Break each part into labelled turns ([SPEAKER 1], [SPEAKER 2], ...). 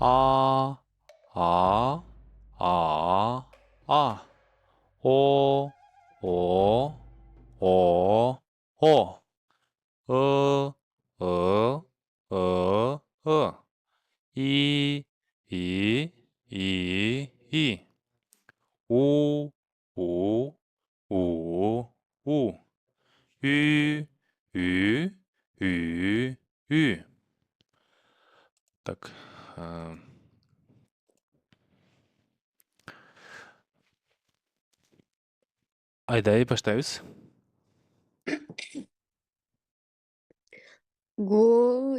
[SPEAKER 1] 아, 아, 아, 아, 오, 오, 오, 오, 어, 이, 이, 오, 오, 오, 우, 유, 유, 유, 유. Так, э, Айдай баштайбыз.
[SPEAKER 2] Го...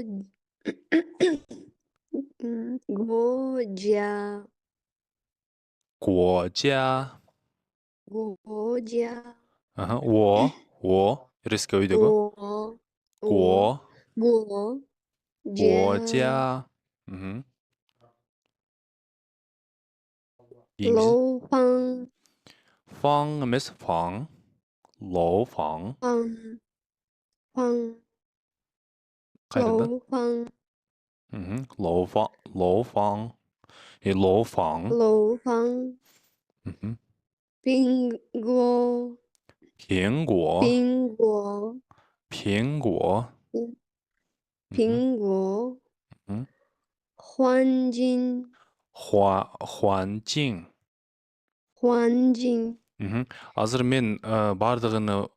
[SPEAKER 2] Годя.
[SPEAKER 1] Гуожа.
[SPEAKER 2] Годя.
[SPEAKER 1] Ага, wo резко өйдөгө.
[SPEAKER 2] Го...
[SPEAKER 1] Гуо,
[SPEAKER 2] Го... Дя.
[SPEAKER 1] гуожа. Мгм. Кийинкиси.
[SPEAKER 2] Лоу фан.
[SPEAKER 1] Фаң эмес, фаң. Лоу фаң.
[SPEAKER 2] Фан. Фан.
[SPEAKER 1] Кайрадан.
[SPEAKER 2] Лоу фан.
[SPEAKER 1] Мгм. Лоу фаң. Лоу фаң. Лоу фаң.
[SPEAKER 2] Лоу фан.
[SPEAKER 1] Мгм.
[SPEAKER 2] 苹果。
[SPEAKER 1] 苹果，
[SPEAKER 2] 苹果。
[SPEAKER 1] 苹果。Mhm.
[SPEAKER 2] 苹果。
[SPEAKER 1] Mhm.
[SPEAKER 2] 环境。
[SPEAKER 1] 环境。
[SPEAKER 2] 环境。
[SPEAKER 1] Мгм. Азыр мен бардыгыны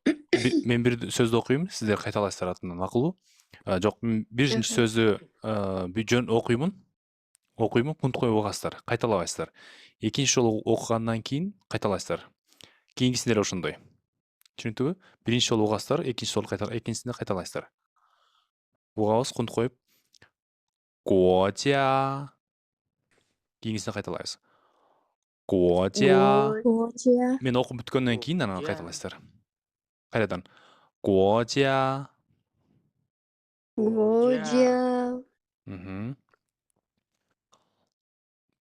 [SPEAKER 1] мен бир сөздү окуйм, сиздер кайталайсыздар атынан, макулбу? Жок, биринчи сөздү жөн окуймун, пункт коюп угасыздар, кайталабайсыздар. Экинчи жолу окугандан кийин кайталайсыздар. Кийинкисинде эле ошондой. Түшүнүктүбү? Биринчи жолу угасыздар, экинчи жолу экинчисинде кайталайсыздар. Угабыз, пункт коюп, 国家. Кийинкисине кайталайбыз. 国家.
[SPEAKER 2] 国家。
[SPEAKER 1] Мен окуп бүткөндөн кийин анан кайталайсыздар. Кайрадан. 国家.
[SPEAKER 2] 国家。
[SPEAKER 1] Мгм.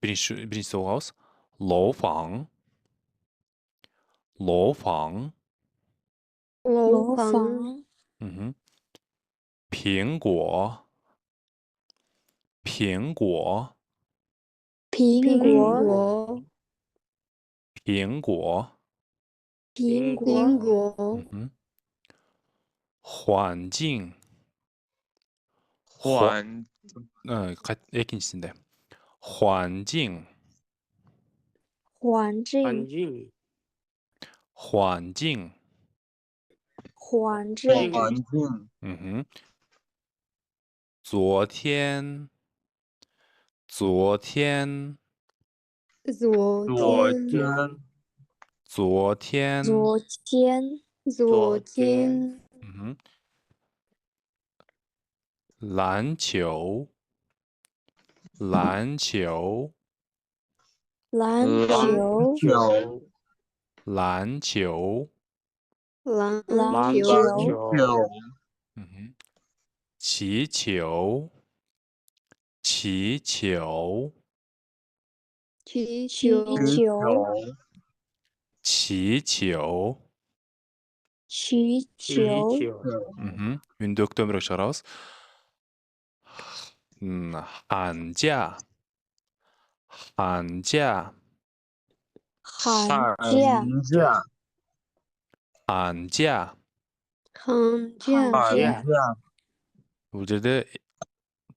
[SPEAKER 1] Биринчиси угабыз. 楼房. 楼房.
[SPEAKER 2] 楼房。
[SPEAKER 1] Мгм. 苹果. 苹果.
[SPEAKER 2] 苹
[SPEAKER 3] 果。
[SPEAKER 2] 果。
[SPEAKER 1] 苹果.
[SPEAKER 3] 苹果。
[SPEAKER 2] 苹果。
[SPEAKER 1] Mhm. 环境.
[SPEAKER 3] 环
[SPEAKER 1] экинчисинде. 环境.
[SPEAKER 2] 环境。
[SPEAKER 3] 环境。
[SPEAKER 1] 环境.
[SPEAKER 2] 环境。
[SPEAKER 3] 环境。
[SPEAKER 1] Mhm. 昨天. 昨天.
[SPEAKER 2] 昨
[SPEAKER 3] 昨
[SPEAKER 2] 天。
[SPEAKER 3] 天。
[SPEAKER 1] 昨天.
[SPEAKER 2] 昨天。昨天。
[SPEAKER 1] Mhm. 篮球. 篮球.
[SPEAKER 2] 篮
[SPEAKER 3] 篮
[SPEAKER 2] 球。
[SPEAKER 3] 球。
[SPEAKER 1] 篮球.
[SPEAKER 2] 篮
[SPEAKER 3] 篮
[SPEAKER 2] 球。
[SPEAKER 3] 球。
[SPEAKER 1] Mhm. 气球. 气球.
[SPEAKER 2] 气
[SPEAKER 3] 气
[SPEAKER 2] 球。
[SPEAKER 1] 气球.
[SPEAKER 2] 气球。
[SPEAKER 1] Mhm. Үнді өктөмірек шығарабыз. 寒假. 寒假.
[SPEAKER 2] 寒假。
[SPEAKER 3] 假。
[SPEAKER 1] 寒假.
[SPEAKER 2] 寒假。
[SPEAKER 1] Бұл жерде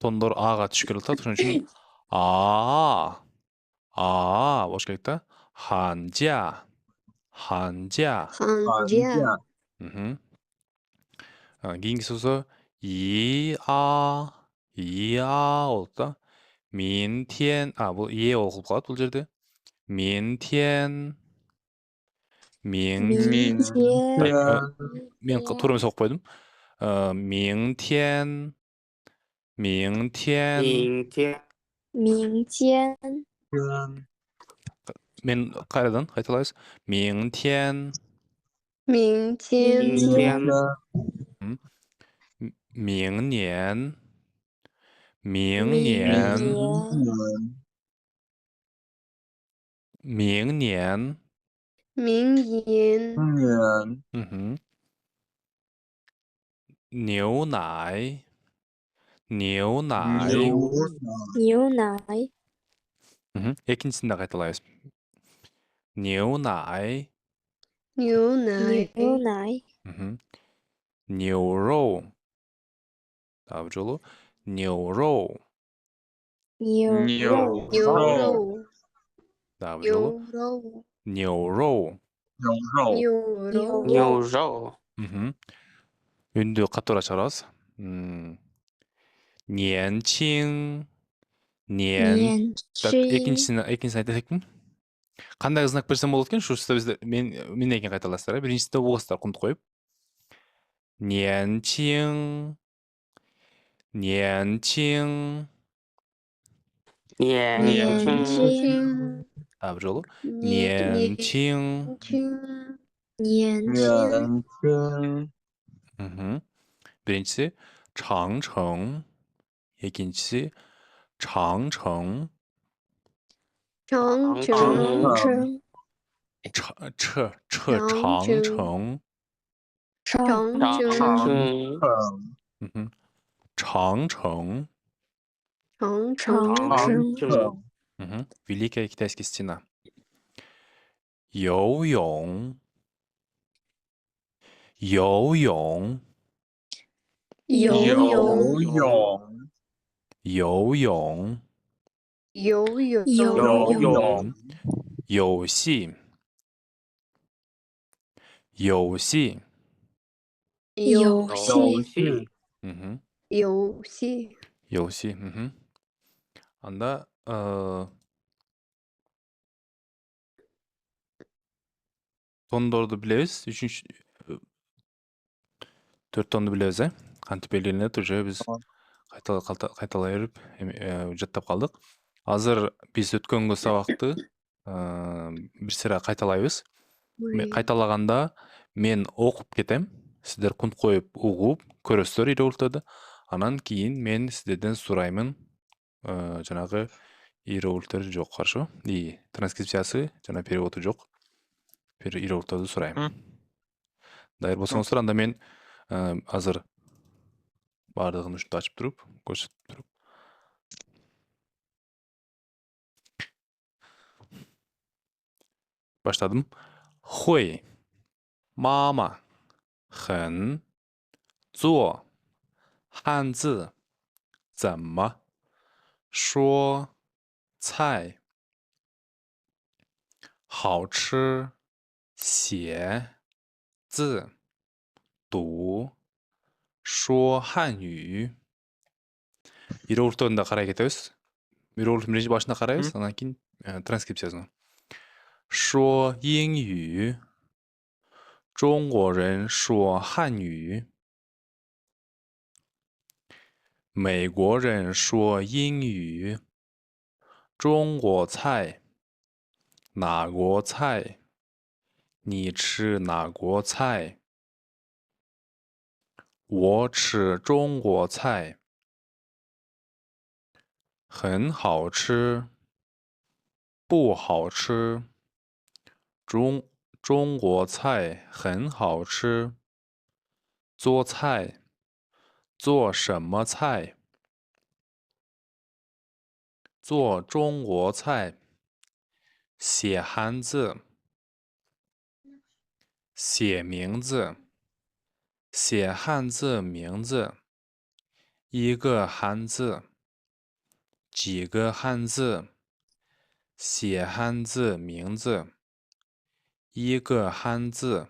[SPEAKER 1] тондор аға түшіп келеді, ошон үчүн а болуш керек да. 寒假. 寒假.
[SPEAKER 2] 寒假。
[SPEAKER 1] Кийинкиси болсо болот да. 明天. Бул окулуп калат бул жерде. 明天. 明
[SPEAKER 2] 明天。
[SPEAKER 1] мен туура эмес окуп койдум. 明天. 明天.
[SPEAKER 3] 明天。
[SPEAKER 2] 明天。
[SPEAKER 1] мен кайрадан кайталайбыз. 明天.
[SPEAKER 2] 明
[SPEAKER 3] 明
[SPEAKER 2] 天。
[SPEAKER 3] 天。
[SPEAKER 1] 明年. 明
[SPEAKER 2] 明
[SPEAKER 1] 年.
[SPEAKER 2] 年。
[SPEAKER 1] 明年.
[SPEAKER 2] 明年。
[SPEAKER 1] 牛奶. 牛奶.
[SPEAKER 2] 牛奶。
[SPEAKER 1] Екіншісін де қайталайбыз. 牛奶
[SPEAKER 2] 牛奶
[SPEAKER 1] 牛肉тағы бір жолы 牛肉
[SPEAKER 2] 牛
[SPEAKER 3] 牛
[SPEAKER 2] 肉
[SPEAKER 1] тағы бір жолы
[SPEAKER 2] 牛肉
[SPEAKER 1] 牛肉
[SPEAKER 3] 牛肉
[SPEAKER 1] үнді қатырақ шығарасыз. 年轻 年так екіншісін айтасақ қандай знак берсем болады екен? Шушыста бізде мен екен қайталастар. Біріншісінде оғыстар құмды қойып. 年轻 年轻
[SPEAKER 3] 年轻
[SPEAKER 1] тағы бір жолы 年轻 біріншісі 长城 екіншісі 长城
[SPEAKER 2] 长城
[SPEAKER 1] 长城长城 Великая китайская стена 游泳游泳游戏游戏анда тондорды білеміз. Төрт тонды білеміз, қантып белгіленеді, уже біз қайталай беріп жаттап қалдық. Азыр біз өткенгі сабақты бір сыра қайталайбыз. Қайталағанда мен оқып кетем, сіздер құнт қойып ұғып, көресіздер иероглифтерді. Анан кейін мен сіздерден сұраймын, жаңағы иероглифтер жоқ, хорошо? И транскрипциясы, жаңа переводы жоқ. Иероглифтерді сұраймын. Дайыр болсаңыздар, анда мен азыр бардығын үшін ашып тұрып, көрсетіп тұрып. Баштадым. 会 妈妈 很 做 汉字 怎么 说 菜 好吃 写 字 读 说汉语 иероглифтеріне қарай кетеміз. Иероглиф бірінші башына қараймыз, анан кейін транскрипциясына. 说英语 中国人说汉语 美国人说英语 中国菜 哪国菜 你吃哪国菜 我吃中国菜 很好吃 不好吃 中国菜很好吃 做菜 做什么菜 做中国菜 写汉字 写名字 写汉字名字 一个汉字 几个汉字 写汉字名字 一个汉字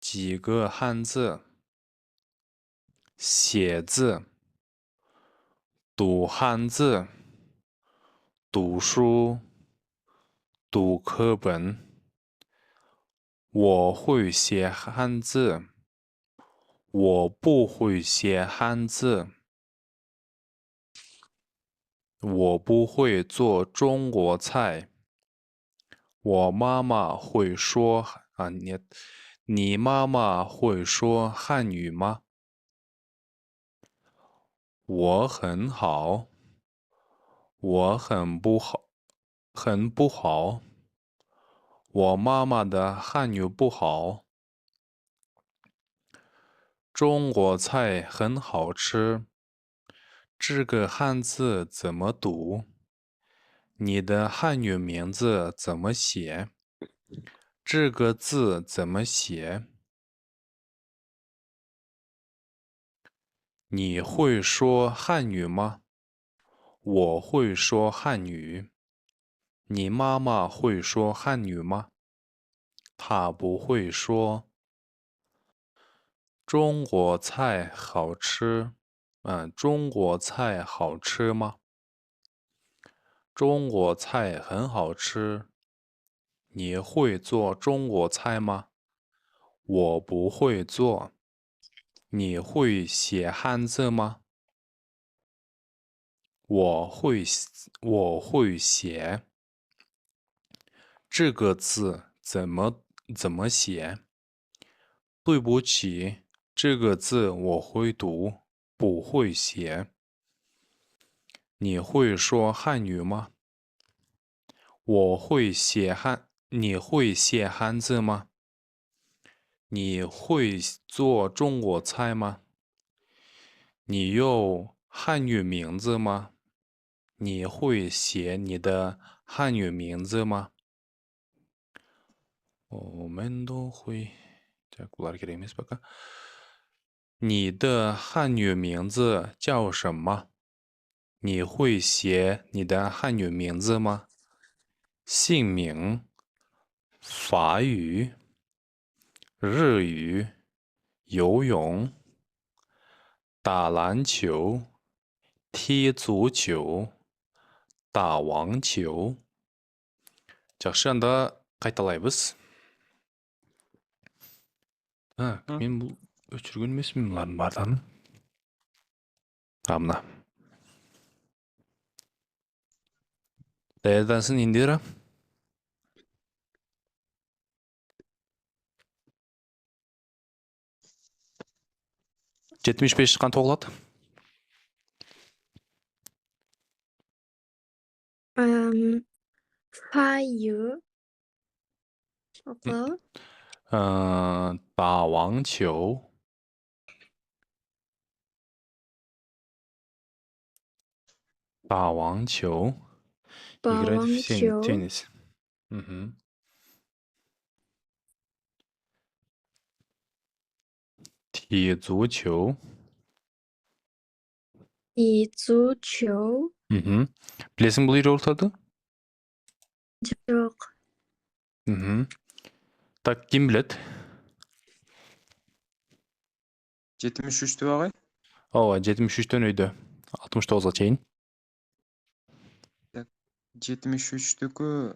[SPEAKER 1] 几个汉字 写字 读汉字 读书 读课本 我会写汉字 我不会写汉字 我不会做中国菜 我妈妈会说你妈妈会说汉语吗 我很好 我很不好 我妈妈的汉语不好 中国菜很好吃 这个汉字怎么读你的汉语名字怎么写？这个字怎么写？你会说汉语吗？我会说汉语。你妈妈会说汉语吗？她不会说。中国菜好吃。中国菜好吃吗？中国菜很好吃。你会做中国菜吗？我不会做。你会写汉字吗？我会写。这个字怎么写？对不起，这个字我会读，不会写。你会说汉语吗？你会写汉字吗？你会做中国菜吗？你有汉语名字吗？你会写你的汉语名字吗？我们都会。你的汉语名字叫什么？你会写你的汉语名字吗？姓名、法语、日语、游泳、打篮球、踢足球、打网球。жақсы, анда қайталайбыз. Мен бұл өшірген емеспін мыналардың барлығын. Мына. Қайердансың, Индира? Жетміш беш шыққан тоғылады.
[SPEAKER 2] Phai dữ. Hoặc là
[SPEAKER 1] 打网球。打网球。
[SPEAKER 2] Bà
[SPEAKER 1] Играть
[SPEAKER 2] Văn
[SPEAKER 1] в
[SPEAKER 2] Chiếu.
[SPEAKER 1] теннис. Мгм.踢足球.
[SPEAKER 2] Thì chú chiếu.
[SPEAKER 1] Мгм. Білесің бұл иероглифтарды?
[SPEAKER 2] Жоқ.
[SPEAKER 1] Мгм. Так, кім біледі?
[SPEAKER 4] 73-тü ағай.
[SPEAKER 1] 73-тен өйді. 69-ға чейін.
[SPEAKER 4] 73-тікі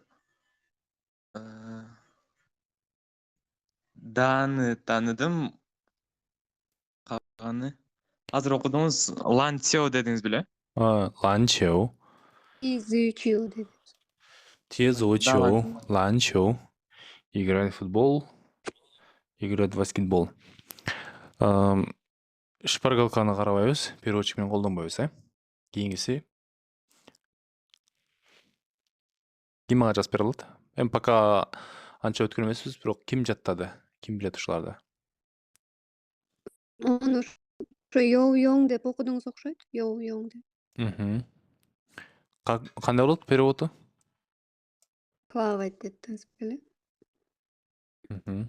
[SPEAKER 4] Даны таныдым. Қалғаны. Азыр оқыдыңыз, Лансео дедіңіз біле?
[SPEAKER 1] 篮球.
[SPEAKER 2] Thì dư chiếu dedi.
[SPEAKER 1] 踢足球.
[SPEAKER 4] Давай.
[SPEAKER 1] 篮球. Играть в футбол. Играть в баскетбол. Шпаргалканы қарабайбыз. Переводчикпен қолданбайбыз, Кейінгісі. Кім маған жазып бере алады? Пока анша өткөн емеспіз, бирок ким жаттады? Ким билет ушуларды?
[SPEAKER 2] Onu şu yo'q deb o'qidingiz o'xshaydi. Yo'q deb.
[SPEAKER 1] Мгм. Қандай болот переводу?
[SPEAKER 2] Плавать dediniz böyle.
[SPEAKER 1] Мгм.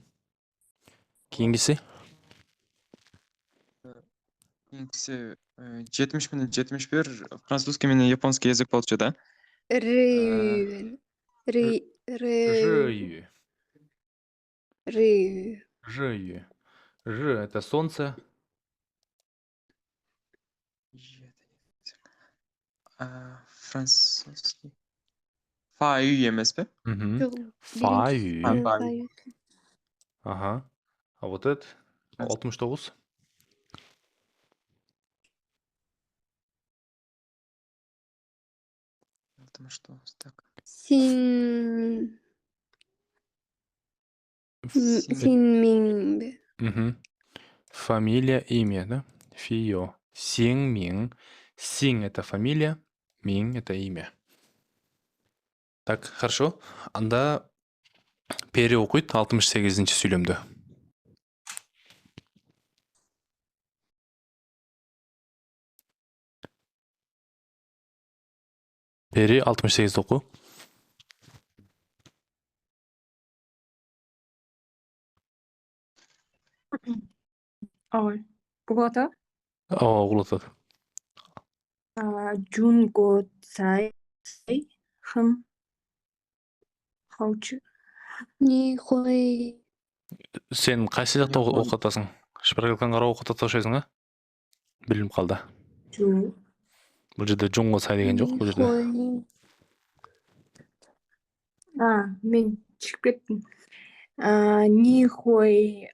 [SPEAKER 1] Кейінгісі?
[SPEAKER 4] Кеңсі 70 менен 71 французский менен японский язык болчу да.
[SPEAKER 2] Rü.
[SPEAKER 1] Жию.
[SPEAKER 2] Rü.
[SPEAKER 1] Жию. Ж — это солнце.
[SPEAKER 4] Французский. Фаи емес пе?
[SPEAKER 1] Мгм.
[SPEAKER 2] Жоқ,
[SPEAKER 1] Фа
[SPEAKER 2] биринчisi.
[SPEAKER 1] үй.
[SPEAKER 2] Фа.
[SPEAKER 1] Ага. А вот это 69.
[SPEAKER 4] Потому что так.
[SPEAKER 2] Sin.
[SPEAKER 1] Ф-
[SPEAKER 2] Sin Min be.
[SPEAKER 1] Мгм. Фамилия, имя, да? Фио. Син Мин. Син — это фамилия, Мин — это имя. Так, хорошо. Анда Пери окуйт 68-ci сүйлөмдү. Бери 68 оку.
[SPEAKER 5] ой, 그거다.
[SPEAKER 1] Угулатат.
[SPEAKER 5] 준고 цай хым хаучу.
[SPEAKER 2] Нихуй.
[SPEAKER 1] Сен кайсы жакта
[SPEAKER 4] Нихуй.
[SPEAKER 1] окуп атасың? Шпаргалканы карап окуп атышасың, а? Билип калды.
[SPEAKER 5] 주.
[SPEAKER 1] Бул жерде жонго сай деген жок, бул жерде.
[SPEAKER 2] Нихуй.
[SPEAKER 5] мен шығып кеттім. Нихуй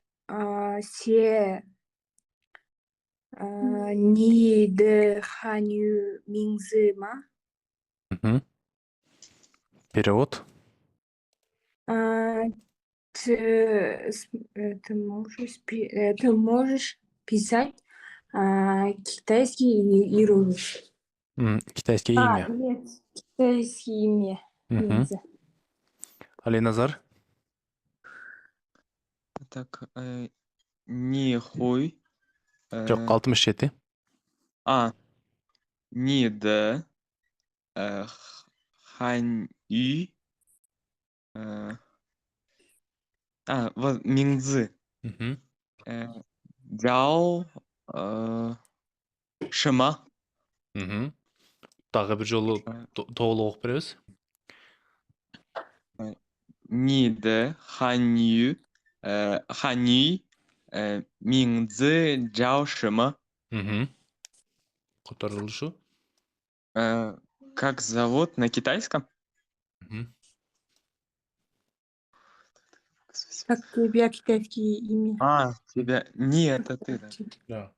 [SPEAKER 5] се ни де ханю минзы ма?
[SPEAKER 1] Перевод.
[SPEAKER 5] Ты можешь писать китайский иероглиф.
[SPEAKER 1] Китайское имя.
[SPEAKER 5] Нет, китайские имя. Минзы.
[SPEAKER 1] Али Назар.
[SPEAKER 4] Так, нихуй.
[SPEAKER 1] Жок, 67.
[SPEAKER 4] Ни де хань ю. Вот минзы. Дяо шыма.
[SPEAKER 1] Дагы бир жолу толук окуп беребиз.
[SPEAKER 4] Ни де хань ю. Хань ю. Минзы дяо шыма.
[SPEAKER 1] Которулушу.
[SPEAKER 4] Как зовут на китайском?
[SPEAKER 5] Как тебя китайские имя?
[SPEAKER 4] Тебя. Не, это ты, да.
[SPEAKER 1] Да.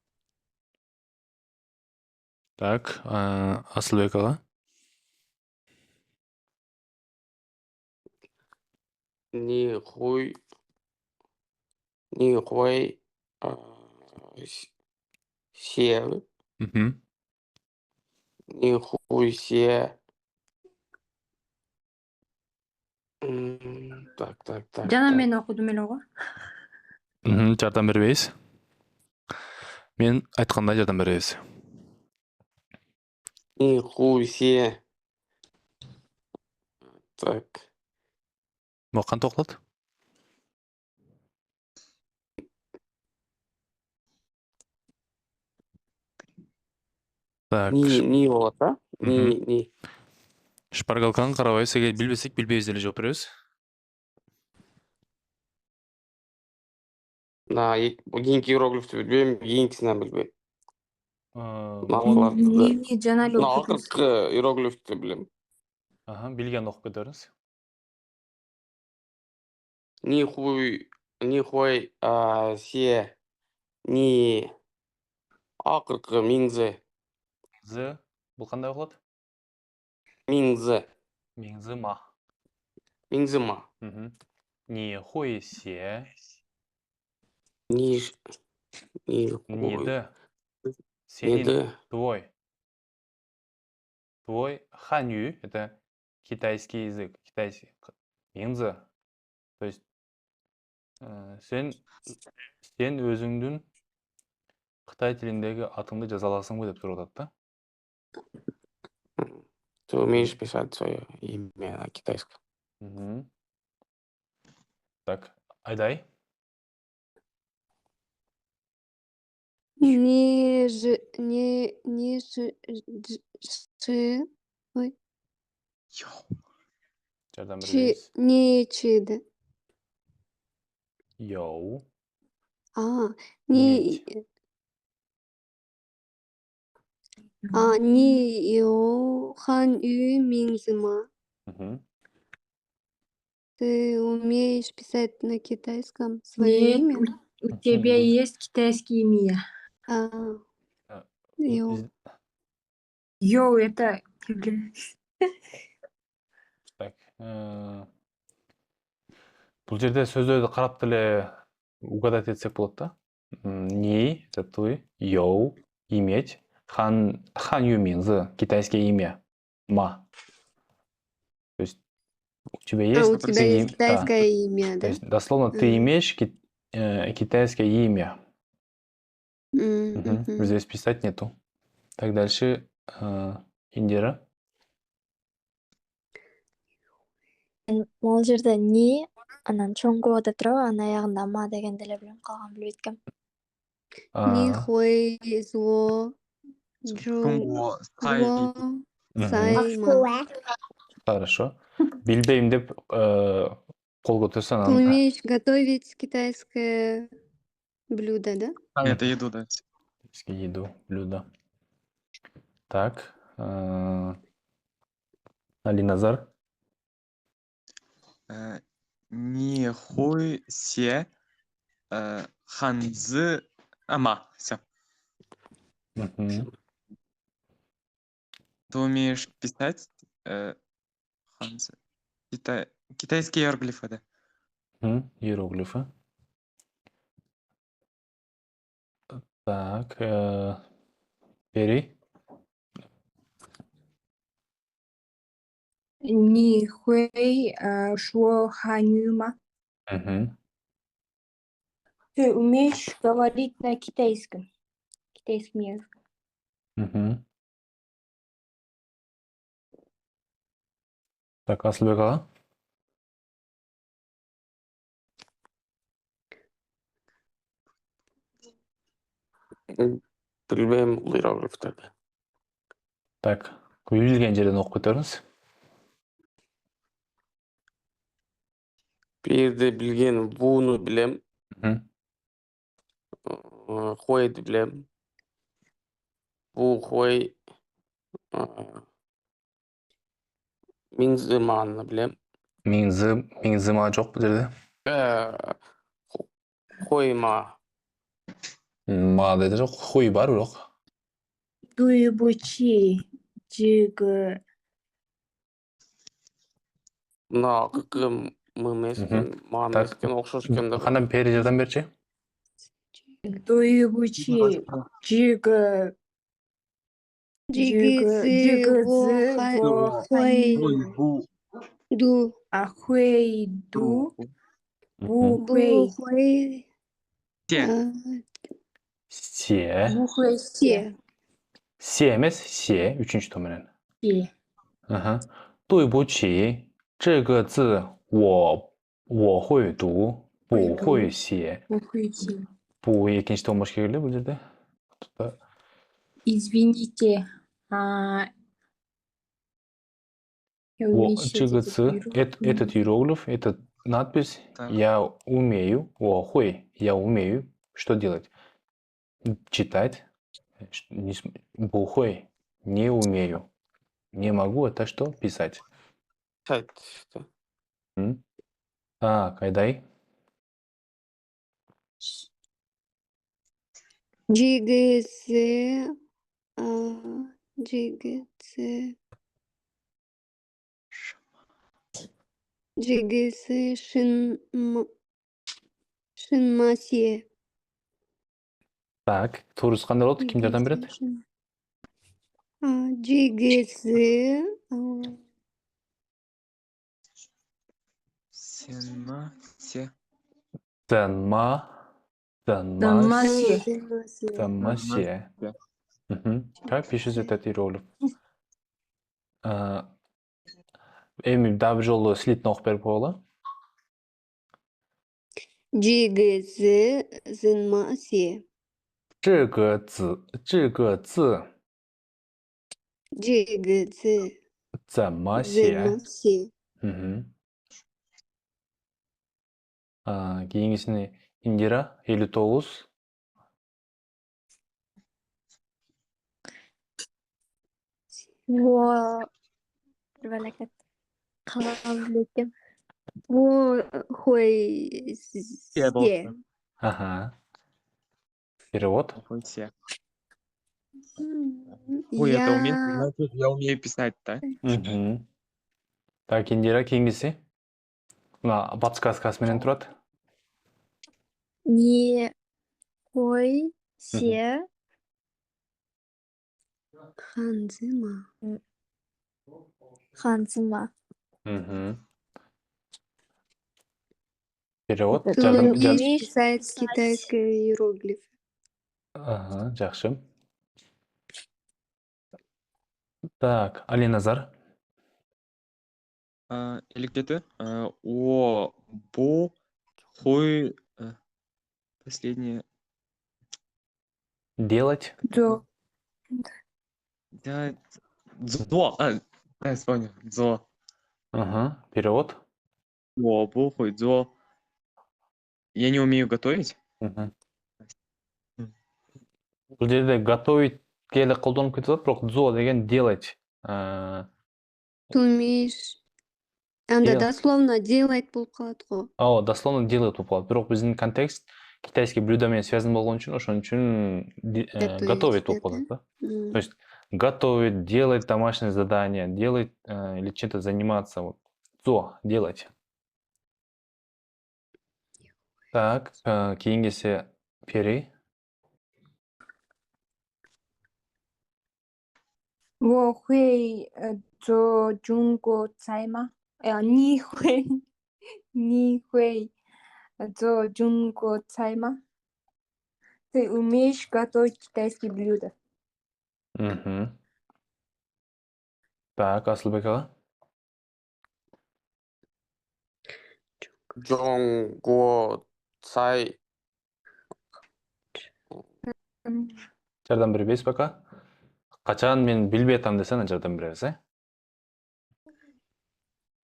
[SPEAKER 1] Так, Асылбек ага.
[SPEAKER 3] Нихуй се. Нихуй се. Так.
[SPEAKER 5] Жана мен окудум эле го.
[SPEAKER 1] Жардам бербейбиз. Мен айткандай жардам беребиз.
[SPEAKER 3] Нихуй се. Так.
[SPEAKER 1] Кантип окулат? Так.
[SPEAKER 3] Ни болот, а? Ни.
[SPEAKER 1] Шпаргалканы карабайбыз, эгер билбесек билбейбиз деле жооп беребиз.
[SPEAKER 3] Кийинки иероглифти билбейм, кийинкисин билбейм.
[SPEAKER 5] Эмне жана эле окудум.
[SPEAKER 3] Акыркы иероглифти билем.
[SPEAKER 1] Билген окуп кетиңиз.
[SPEAKER 3] Нихуй се. Ни акыркы минзы.
[SPEAKER 1] З. Бул кандай окулат?
[SPEAKER 3] Минзы.
[SPEAKER 1] Миңзыма.
[SPEAKER 3] Минзыма.
[SPEAKER 1] Ни хуй се.
[SPEAKER 3] Ниды.
[SPEAKER 1] Сенин твой. Твой ханью — это китайский язык, китайский. Минзы. То есть сен өзүңдүн Кытай тилиндеги атыңды жаза аласыңбы деп сурап атат да.
[SPEAKER 3] Ты умеешь писать свое имя на китайском?
[SPEAKER 1] Так, Айдай. Жардам беребиз.
[SPEAKER 2] Не чиди.
[SPEAKER 1] Йоу.
[SPEAKER 2] Не йоу хан ю минзыма. Ты умеешь писать на китайском свое имя?
[SPEAKER 5] У тебя есть китайские имя.
[SPEAKER 2] Йоу.
[SPEAKER 5] Йоу, это...
[SPEAKER 1] Так. Бул жерде сөздөрдү карап деле угадать этсек болот да. Ни — это ты, йоу — иметь, ханью минзы — китайское имя, ма. То есть у тебя есть
[SPEAKER 2] китайское имя,
[SPEAKER 1] То
[SPEAKER 2] да?
[SPEAKER 1] есть дословно ты имеешь китайское имя. Здесь писать нету. Так, дальше Индира.
[SPEAKER 6] Могул жерде ни, анан чоңго деп туруп, анын аягында ма дегенди эле билем, калганын билбейт экенмин.
[SPEAKER 2] Ни
[SPEAKER 1] А,
[SPEAKER 2] хуй зло жо
[SPEAKER 4] Чоңго, сай.
[SPEAKER 2] во
[SPEAKER 1] мгм.
[SPEAKER 2] сайма.
[SPEAKER 1] Хорошо. Билбейм деп кол көтөрсө
[SPEAKER 2] Ты
[SPEAKER 1] анан
[SPEAKER 2] умеешь готовить китайское блюдо, да?
[SPEAKER 4] Это еду, да.
[SPEAKER 1] еду, блюдо. Так. Алиназар.
[SPEAKER 4] Ни хуй се ханзы ама. Все.
[SPEAKER 1] Мгм.
[SPEAKER 4] Ты умеешь писать ханзы? Китайские иероглифы, да.
[SPEAKER 1] Мгм. Иероглифы. Так. Пери.
[SPEAKER 5] Ни хуй шуо ханюма.
[SPEAKER 1] Мгм.
[SPEAKER 5] Ты умеешь говорить на китайском языке?
[SPEAKER 1] Мгм. Так, Асылбек ага.
[SPEAKER 3] Билбейм бул иероглифтерди.
[SPEAKER 1] Так. Билген жерден окуп кетериңиз.
[SPEAKER 3] Бир жерде билген вуну билем,
[SPEAKER 1] Мгм.
[SPEAKER 3] хуйди билем. Ву хуй миңзыманы билем.
[SPEAKER 1] Миңзыма жок бул жерде.
[SPEAKER 3] Хуйма.
[SPEAKER 1] Ма деди жок. Хуй бар бирок.
[SPEAKER 5] 对不起，这个
[SPEAKER 3] Мына ыкы эмес экен, ма эмес
[SPEAKER 1] Так.
[SPEAKER 3] экен, окшош экен деп.
[SPEAKER 1] Кандай пери жардам берчи?
[SPEAKER 5] 对不起，这个
[SPEAKER 2] Жигизи во
[SPEAKER 5] 字我
[SPEAKER 2] хуй
[SPEAKER 4] Бу.
[SPEAKER 2] ду
[SPEAKER 5] 会读，不
[SPEAKER 2] бу
[SPEAKER 5] 会
[SPEAKER 2] хуй
[SPEAKER 4] Те.
[SPEAKER 1] Се.
[SPEAKER 5] 不会写
[SPEAKER 2] се.
[SPEAKER 1] Се эмес, се үчүнчү том менен.
[SPEAKER 5] 写
[SPEAKER 1] 对不起，这个字我会读，不会写。
[SPEAKER 5] 不会写。
[SPEAKER 1] Bu экинчи том бош келе бул жерде.
[SPEAKER 5] Извините, я умею считать
[SPEAKER 1] 这个
[SPEAKER 5] этот
[SPEAKER 1] 词 этот иероглиф, этот надпись
[SPEAKER 4] Так.
[SPEAKER 1] я умею, 我会, я умею. Что делать? Читать.不会, не умею. Не могу, это что? Писать.
[SPEAKER 3] Сайт işte.
[SPEAKER 1] Так, Айдай.
[SPEAKER 2] Жигизи жигизи жигизи шинмасе.
[SPEAKER 1] Так, туруз кандай болот? Ким жардам берет?
[SPEAKER 2] Жигизи
[SPEAKER 4] Сенма. Се.
[SPEAKER 1] Ценма.
[SPEAKER 5] Масе.
[SPEAKER 1] Ценмасе. Как пишется этот иероглиф? Эми дагы бир жолу слитно окуп берип койгула.
[SPEAKER 2] жигизи зинмасе.
[SPEAKER 1] 这个字
[SPEAKER 2] жигизи
[SPEAKER 1] 怎么写？
[SPEAKER 2] зинмасе.
[SPEAKER 1] Кийинкисини Индира 59.
[SPEAKER 6] Во бирбелек калган экен.
[SPEAKER 2] Во хуй се.
[SPEAKER 1] Ага. Перевод.
[SPEAKER 4] Хуй се. Хуй это уметь,
[SPEAKER 2] Я
[SPEAKER 4] значит, я умею писать, да?
[SPEAKER 1] Так, Индира кийинкиси. Мына подсказкасы менен турат.
[SPEAKER 6] Не хой се
[SPEAKER 2] ханзыма.
[SPEAKER 6] ханзыма.
[SPEAKER 1] Перевод.
[SPEAKER 2] Ты умеешь писать китайские иероглифы?
[SPEAKER 1] Ага, жакшы. Так, Алиназар.
[SPEAKER 4] Электеті. О, бо, хой, последнее.
[SPEAKER 1] Делать.
[SPEAKER 5] Дзо.
[SPEAKER 4] Да, дзо. Я вспомнил. Дзо.
[SPEAKER 1] Ага. Перевод.
[SPEAKER 4] О, бо, хой, дзо. Я не умею готовить.
[SPEAKER 1] Мгм. Бұл жерде готовить келе қолданып кетіп жатыр, бірақ дзо деген делать.
[SPEAKER 2] Ты умеешь. Анда
[SPEAKER 1] Дел-
[SPEAKER 2] дословно делать болып қалады ғой.
[SPEAKER 1] Дословно делать болып қалады. Бірақ біздің контекст китайский блюдамен связан болған үшін, ошон үчүн готовить болып қалады, да? То есть готовить, делать домашнее задание, делать или чем-то заниматься. Вот. Дзо, делать. Так, кейінгесе пери.
[SPEAKER 5] Во хуэй дзо джунго цайма. Ни хуэй. Ни хуэй дзо джунго цайма. Ты умеешь готовить китайские блюда?
[SPEAKER 1] Мгм. Так, Асылбек аға.
[SPEAKER 3] 종고 цай
[SPEAKER 1] Жардам бербейсіз бака? Қачан мен билбей атам десең, жардам беребиз,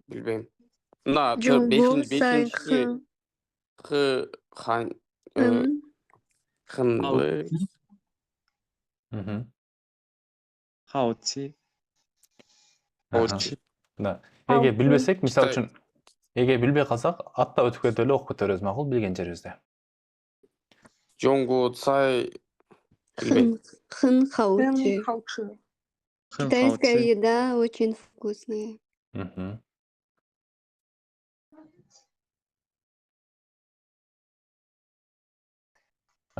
[SPEAKER 3] bilmem. Mына
[SPEAKER 2] Жоңго сай
[SPEAKER 3] бешинчisi хан
[SPEAKER 2] хын.
[SPEAKER 3] хынбы
[SPEAKER 1] Мгм.
[SPEAKER 4] Хаоти.
[SPEAKER 1] Аха.
[SPEAKER 3] очи.
[SPEAKER 1] Да. Эге билбесек, мисал үчүн, эге билбей калсак, атта өтүп кетип эле окуп кете беребиз макул билген жерибизде.
[SPEAKER 3] 종고 цай
[SPEAKER 2] Хын
[SPEAKER 3] билбейм.
[SPEAKER 5] Хэн
[SPEAKER 2] хаучи.
[SPEAKER 5] хаучу.
[SPEAKER 4] Хэн
[SPEAKER 2] Китайская
[SPEAKER 4] хаоти.
[SPEAKER 2] еда очень вкусная.
[SPEAKER 1] Мгм.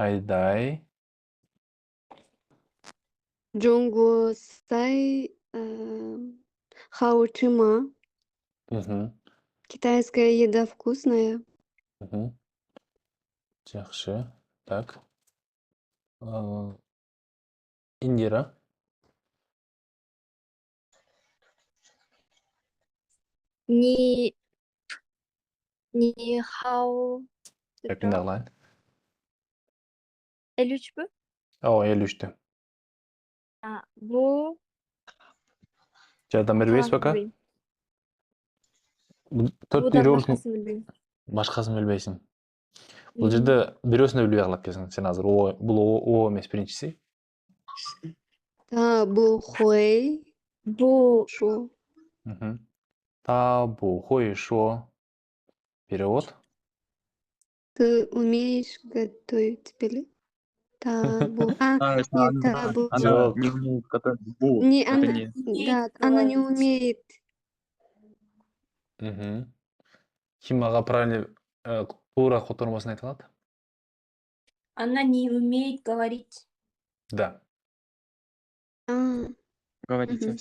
[SPEAKER 1] Айдай.
[SPEAKER 2] Джонго сай хаучима.
[SPEAKER 1] Мгм.
[SPEAKER 2] Китайская еда вкусная.
[SPEAKER 1] Мгм. Жакшы. Так. Индира.
[SPEAKER 6] Ни хау.
[SPEAKER 1] Якында кылайын.
[SPEAKER 6] 53 бі?
[SPEAKER 1] 53-тө.
[SPEAKER 6] Бұл
[SPEAKER 1] Жардам бербейсиз
[SPEAKER 6] қаласын
[SPEAKER 1] бака?
[SPEAKER 6] білмеймін.
[SPEAKER 1] Төрт
[SPEAKER 6] Бұдан
[SPEAKER 1] үйрөөлүк
[SPEAKER 6] башқасын білмеймін.
[SPEAKER 1] башкасын билбейсиң. Бул жерде бирөөсүн да билбей калат экенсиң. Сен азыр бул о эмес биринчиси.
[SPEAKER 2] Да, бу хуэй.
[SPEAKER 6] Бұл
[SPEAKER 2] Шо.
[SPEAKER 1] Мгм. Табу, хорошо. Перевод.
[SPEAKER 2] Ты умеешь готовить пили? Табу. Нет, табу.
[SPEAKER 1] Жоқ.
[SPEAKER 4] Не умеет готовить. Бу.
[SPEAKER 2] Не,
[SPEAKER 4] Это
[SPEAKER 2] она,
[SPEAKER 4] не.
[SPEAKER 2] да, она не умеет.
[SPEAKER 1] Мгм. Ким ага правильно туура котормосун айта алат?
[SPEAKER 5] Она не умеет говорить.
[SPEAKER 1] Да.
[SPEAKER 2] А,
[SPEAKER 4] Говорите.
[SPEAKER 2] Мгм.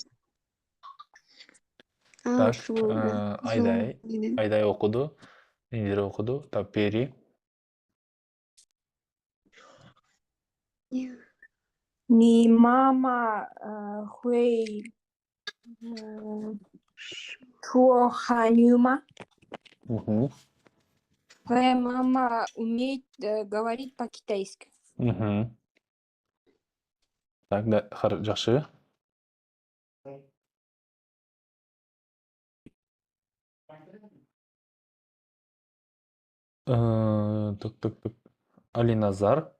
[SPEAKER 1] Так,
[SPEAKER 2] шо, да.
[SPEAKER 1] Айдай.
[SPEAKER 2] Зо, да.
[SPEAKER 1] Айдай окуду. Индира окуду. Так, Пери.
[SPEAKER 2] Не.
[SPEAKER 5] Ни мама хуэй чуо ханюма.
[SPEAKER 1] Мгм.
[SPEAKER 5] Твоя мама умеет говорить по-китайски.
[SPEAKER 1] Мгм. Так, да, жакшы. Так. Алиназар.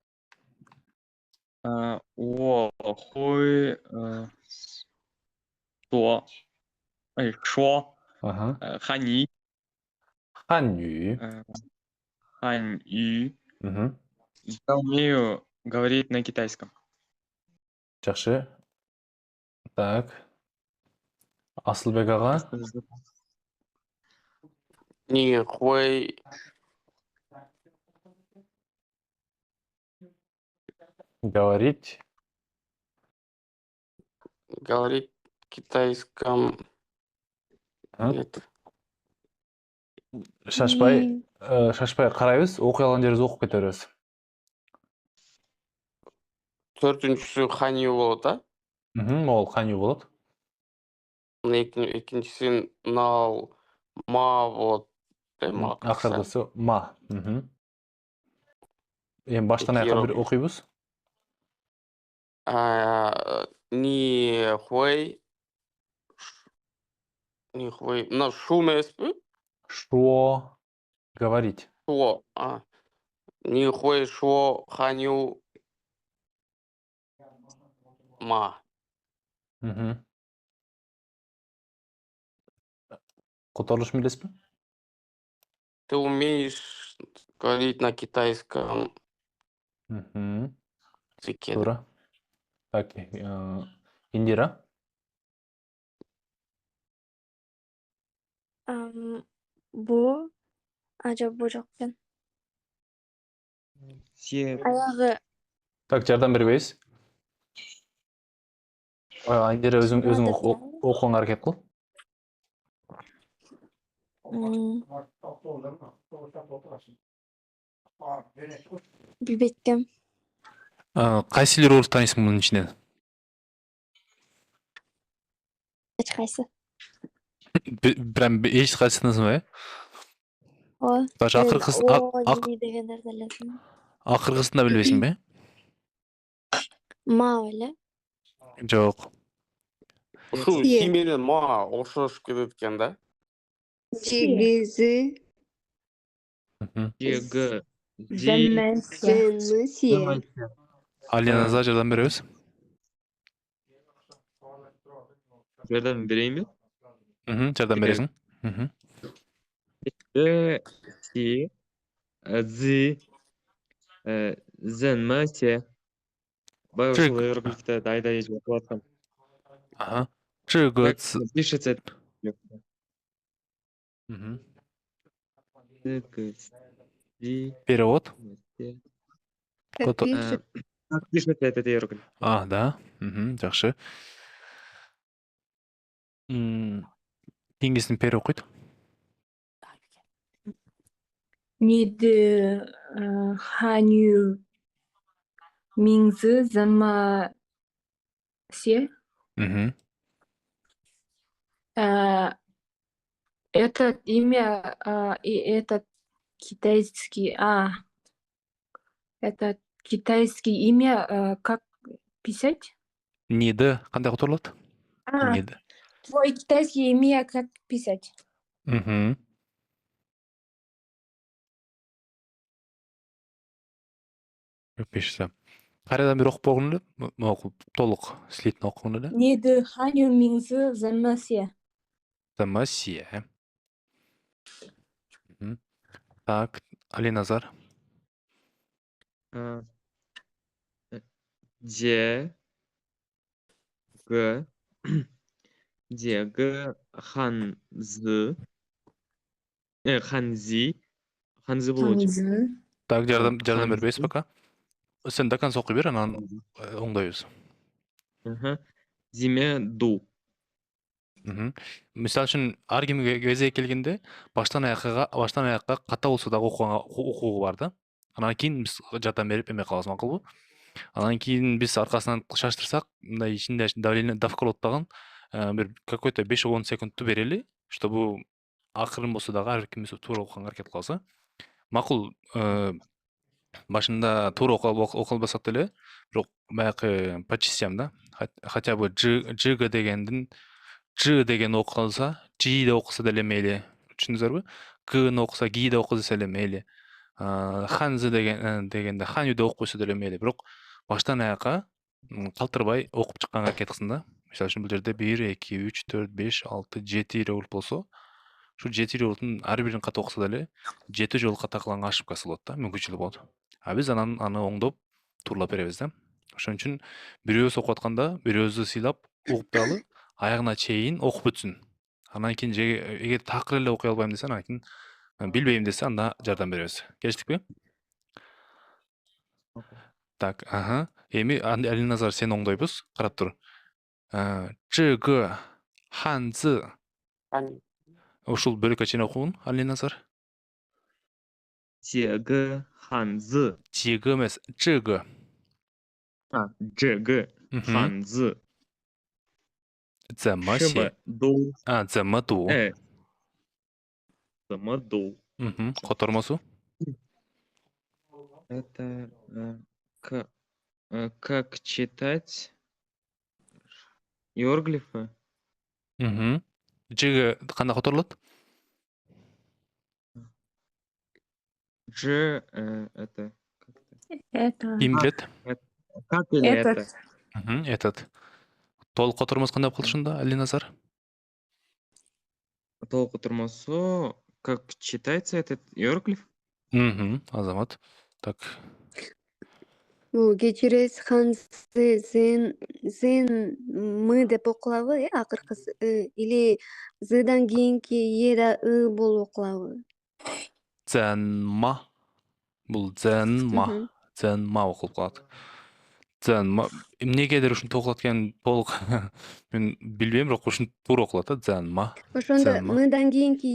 [SPEAKER 4] О, хой, шо. Шо.
[SPEAKER 1] Ага.
[SPEAKER 4] Хани.
[SPEAKER 1] Ханью.
[SPEAKER 4] Ханью.
[SPEAKER 1] Мгм.
[SPEAKER 4] Я умею говорить на китайском.
[SPEAKER 1] Жакшы. Так. Асылбек ага.
[SPEAKER 3] не хуэй
[SPEAKER 1] Говорить.
[SPEAKER 3] говорит китайском.
[SPEAKER 1] А?
[SPEAKER 3] Нет.
[SPEAKER 1] Шашпай карайбыз, окуй алган жерибизди окуп кете беребиз.
[SPEAKER 3] Төртүнчүсү ханью болот, а?
[SPEAKER 1] Могул ханью болот.
[SPEAKER 3] Екіншісін нал ма вот ма
[SPEAKER 1] Ақырғысы ма. Енді баштан
[SPEAKER 3] Екі
[SPEAKER 1] аяққа бір
[SPEAKER 3] иероглиф.
[SPEAKER 1] оқимыз.
[SPEAKER 3] Ни хуй. Мына шу емес пе?
[SPEAKER 1] Шо говорить.
[SPEAKER 3] Шо. Ни хуй шо ханю ма.
[SPEAKER 1] Құтарлыш білесіз бе?
[SPEAKER 3] Ты умеешь говорить на китайском языке?
[SPEAKER 1] Тура. Так, Индира.
[SPEAKER 6] Бу жоқ бұл жоқ екен.
[SPEAKER 4] Се
[SPEAKER 6] Аяғы
[SPEAKER 1] Так, жардам бербейсіз. Индира өзің
[SPEAKER 6] Шынады
[SPEAKER 1] оқуыңа әрекет қыл.
[SPEAKER 6] білбейткем.
[SPEAKER 1] Қайсы рөл танисың бұның ішінен?
[SPEAKER 6] Ешқайсы.
[SPEAKER 1] Прям еш қайсысыңыз ба?
[SPEAKER 6] О,
[SPEAKER 1] Даже
[SPEAKER 6] не дегендерді білесің.
[SPEAKER 1] ақырғысын да білбейсің бе?
[SPEAKER 6] Ма өлі.
[SPEAKER 1] Жоқ.
[SPEAKER 3] Шу
[SPEAKER 2] Сие.
[SPEAKER 3] хименен ма ұқсасып кетеді екен да?
[SPEAKER 2] Жигізі.
[SPEAKER 4] Г
[SPEAKER 5] Зеннесе.
[SPEAKER 2] Зені сие.
[SPEAKER 1] Алиназа жардам береміз.
[SPEAKER 4] Жардам берейін бе?
[SPEAKER 1] Жардам бересің.
[SPEAKER 4] Г Си Зі Зен Ма Се. Бай
[SPEAKER 1] Чик.
[SPEAKER 4] ушул иероглифті дай жазып жатқан.
[SPEAKER 1] Чыгы.
[SPEAKER 4] Как пишется?
[SPEAKER 1] Перевод.
[SPEAKER 2] Как пишет.
[SPEAKER 4] Как пишется этот иероглиф?
[SPEAKER 1] Да. Жақсы. Кеңесін пері оқиды.
[SPEAKER 5] Ниді ханю минзы занма се. Это имя и этот китайский это китайский имя как писать?
[SPEAKER 1] Ниді қандай құтырылады? Ниді.
[SPEAKER 5] Твой китайский имя как писать?
[SPEAKER 1] Пишется. Қарадан бері оқып болғын өлі? Толық слейтін оқығын өлі?
[SPEAKER 5] Ниді ханю минзы занма се.
[SPEAKER 1] Замасия. Так, Алиназар.
[SPEAKER 4] Де Г ханзы ханзы болу.
[SPEAKER 1] Так, жардам бербейсіз пока. Сен до конца оқи бер, анан оңдайбыз.
[SPEAKER 4] Зиме ду.
[SPEAKER 1] Мисал үшін ар кимге кезек келгенде баштан аяққа қатал болса да оқуға бар да. Анан кейін біз жардам беріп эме калабыз, макулбу? Анан кейін біз арқасынан шаштырсақ, мындай ичинде давление давкалып бір какой-то 5-10 секундты берели, чтобы акырын болса дагы ар ким туура окуганга аракет кылса. Макул, башында туура окулбасак деле, бирок баягы по частям да. Хотя бы жг дегендин Ж деген оқылса, Ж де оқыса деле мейлі. Түшүндүңүзбү? К-ны оқыса, Ги де оқы десе деле мейлі. Ханзы дегенде Ханю де оқып койсо деле мейлі. Бирок баштан аякка калтырбай окуп чыкканга аракет кылсын да. Мисалы үчүн бул жерде 1, 2, 3, 4, 5, 6, 7 иероглиф болсо, шу 7 иероглифтин ар бирин ката окуса деле 7 жолу ката кылган ошибкасы болот да, мүмкүнчүлүк болот. Биз аны оңдоп тууралап беребиз да. Ошон үчүн бирөөбүз окуп атканда, бирөөбүздү сыйлап угуп дагы аяғына чейин оқып бүтсүн. Анан кийин эгер такыр эле окуй албайм десе, анан кийин билбейм десе, анда жардам беребиз. Келиштикпи? Так, эми Алиназар сен оңдойбуз. Карап тур. Жг ханзы. Ушул бөлүккө чейин окугун, Алиназар.
[SPEAKER 4] Жг ханзы.
[SPEAKER 1] Жг эмес, жг.
[SPEAKER 4] Жг ханзы.
[SPEAKER 1] 怎么
[SPEAKER 7] 什
[SPEAKER 1] 写
[SPEAKER 7] 么读？
[SPEAKER 1] 啊怎么读
[SPEAKER 7] Э, 怎么读？
[SPEAKER 1] Котормосу
[SPEAKER 4] Это к- как читать иероглифы?
[SPEAKER 1] Жиги кандай которулат?
[SPEAKER 4] Это
[SPEAKER 5] Это.
[SPEAKER 1] Ким билет?
[SPEAKER 4] как или
[SPEAKER 5] Этот.
[SPEAKER 4] это?
[SPEAKER 1] Этот. Толук котормос кандай болду ошондо, Алиназар?
[SPEAKER 4] Толку тормозу. Как читается этот иероглиф?
[SPEAKER 1] Азамат. Так.
[SPEAKER 2] Бул кечиресиз хансы зен мы деп окулабы, акыркысы или здан кийинки да болуп окулабы.
[SPEAKER 1] Зэнма. Бул зэнма. Зэнма окулуп калат. Зэнма. Эмнегедир ушинтип окулат экенин толук мен билбейм, бирок ушинтип туура окулат да, зэнма.
[SPEAKER 2] Ошондо
[SPEAKER 1] Зэнма.
[SPEAKER 2] мыдан кийинки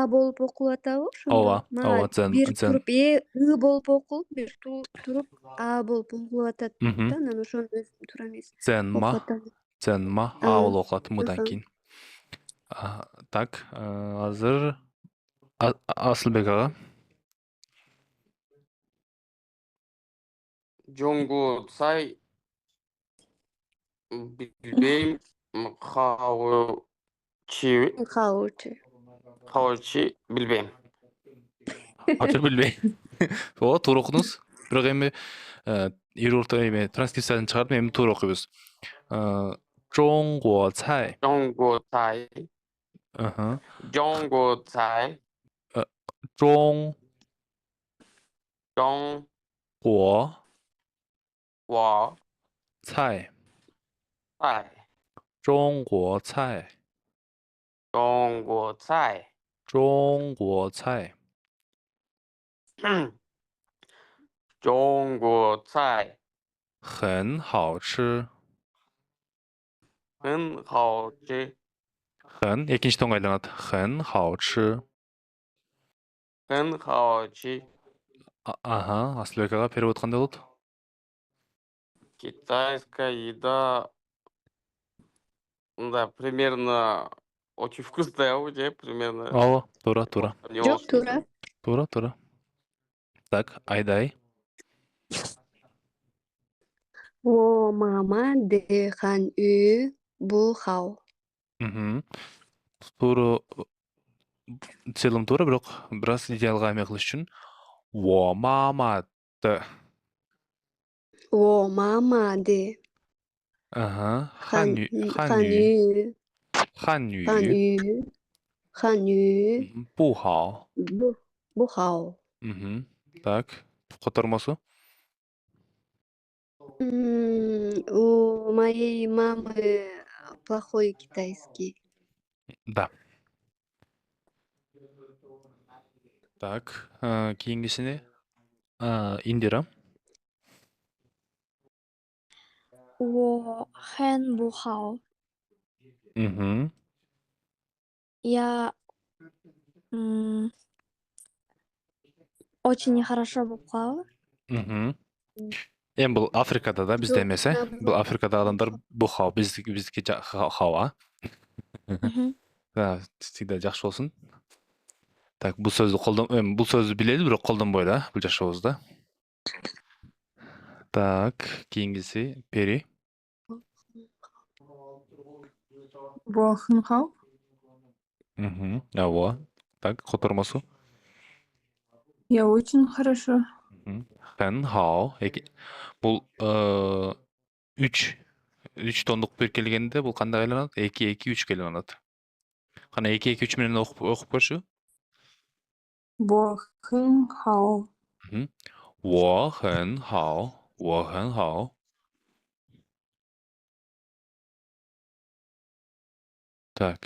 [SPEAKER 2] болуп окулуп атабы ошондо?
[SPEAKER 1] Ооба,
[SPEAKER 2] Бир
[SPEAKER 1] зэн.
[SPEAKER 2] туруп болуп окулуп, бир туруп болуп окулуп атат да, анан ошону өзүм туура эмес
[SPEAKER 1] Зэнма.
[SPEAKER 2] окуп атам.
[SPEAKER 1] Зэнма. Болуп окулат мыдан кийин. Так, азыр Асылбек ага.
[SPEAKER 3] Жоңго цай билбейм. Хаочи билбейм.
[SPEAKER 1] Ачыр билбейм. Туура окудуңуз. Бирок эми июрта эми транскрипциясын чыгарып эми туура окуйбуз. Жоңго цай.
[SPEAKER 3] жоңго цай. жоңго цай.
[SPEAKER 1] Жоңго цай.
[SPEAKER 3] цай.
[SPEAKER 1] жоң고 цай.
[SPEAKER 3] жоң고 цай.
[SPEAKER 1] жоң고 цай.
[SPEAKER 3] жоң고 цай.
[SPEAKER 1] 很好吃.
[SPEAKER 3] 很好吃.
[SPEAKER 1] 很экинчи тоңго айланат. 很好吃.
[SPEAKER 3] 很好吃.
[SPEAKER 1] Асылбек ага перевод кандай болот?
[SPEAKER 3] Китайская еда, да, примерно очень вкусная уже, примерно.
[SPEAKER 1] Ооба, туура.
[SPEAKER 2] Жок, туура.
[SPEAKER 1] Туура. Так, Айдай.
[SPEAKER 2] Во мама де хан үй бул хау.
[SPEAKER 1] Туура. В целом туура, бирок бир аз идеалга эме кылыш үчүн во мама де.
[SPEAKER 2] Во мама де хан үй.
[SPEAKER 1] Бу хау.
[SPEAKER 2] Бу хау.
[SPEAKER 1] Так, котормосу.
[SPEAKER 2] У моей мамы плохой китайский.
[SPEAKER 1] Да. Так, кийинкисине Индира.
[SPEAKER 6] Во хэн бу хау. Я очень нехорошо болуп калабы.
[SPEAKER 1] Эми бул Африкада да, бизде эмес, Бул Африкада адамдар бу хау, биздики хау, Да, всегда жакшы болсун. Так, бул сөздү билели, бирок колдонбойт, бул жашообузда. Так, кийинкиси Пери.
[SPEAKER 5] Во хынхау.
[SPEAKER 1] Во. Так, котормосу.
[SPEAKER 5] Я очень хорошо.
[SPEAKER 1] Хэн хау. Бул 3 тондук биркелгенде бул кандай айланат? 2-2-3 айланат. Кана 2-2-3 менен окуп көрчү.
[SPEAKER 5] Во хынхау.
[SPEAKER 1] Во хэн хау. Так.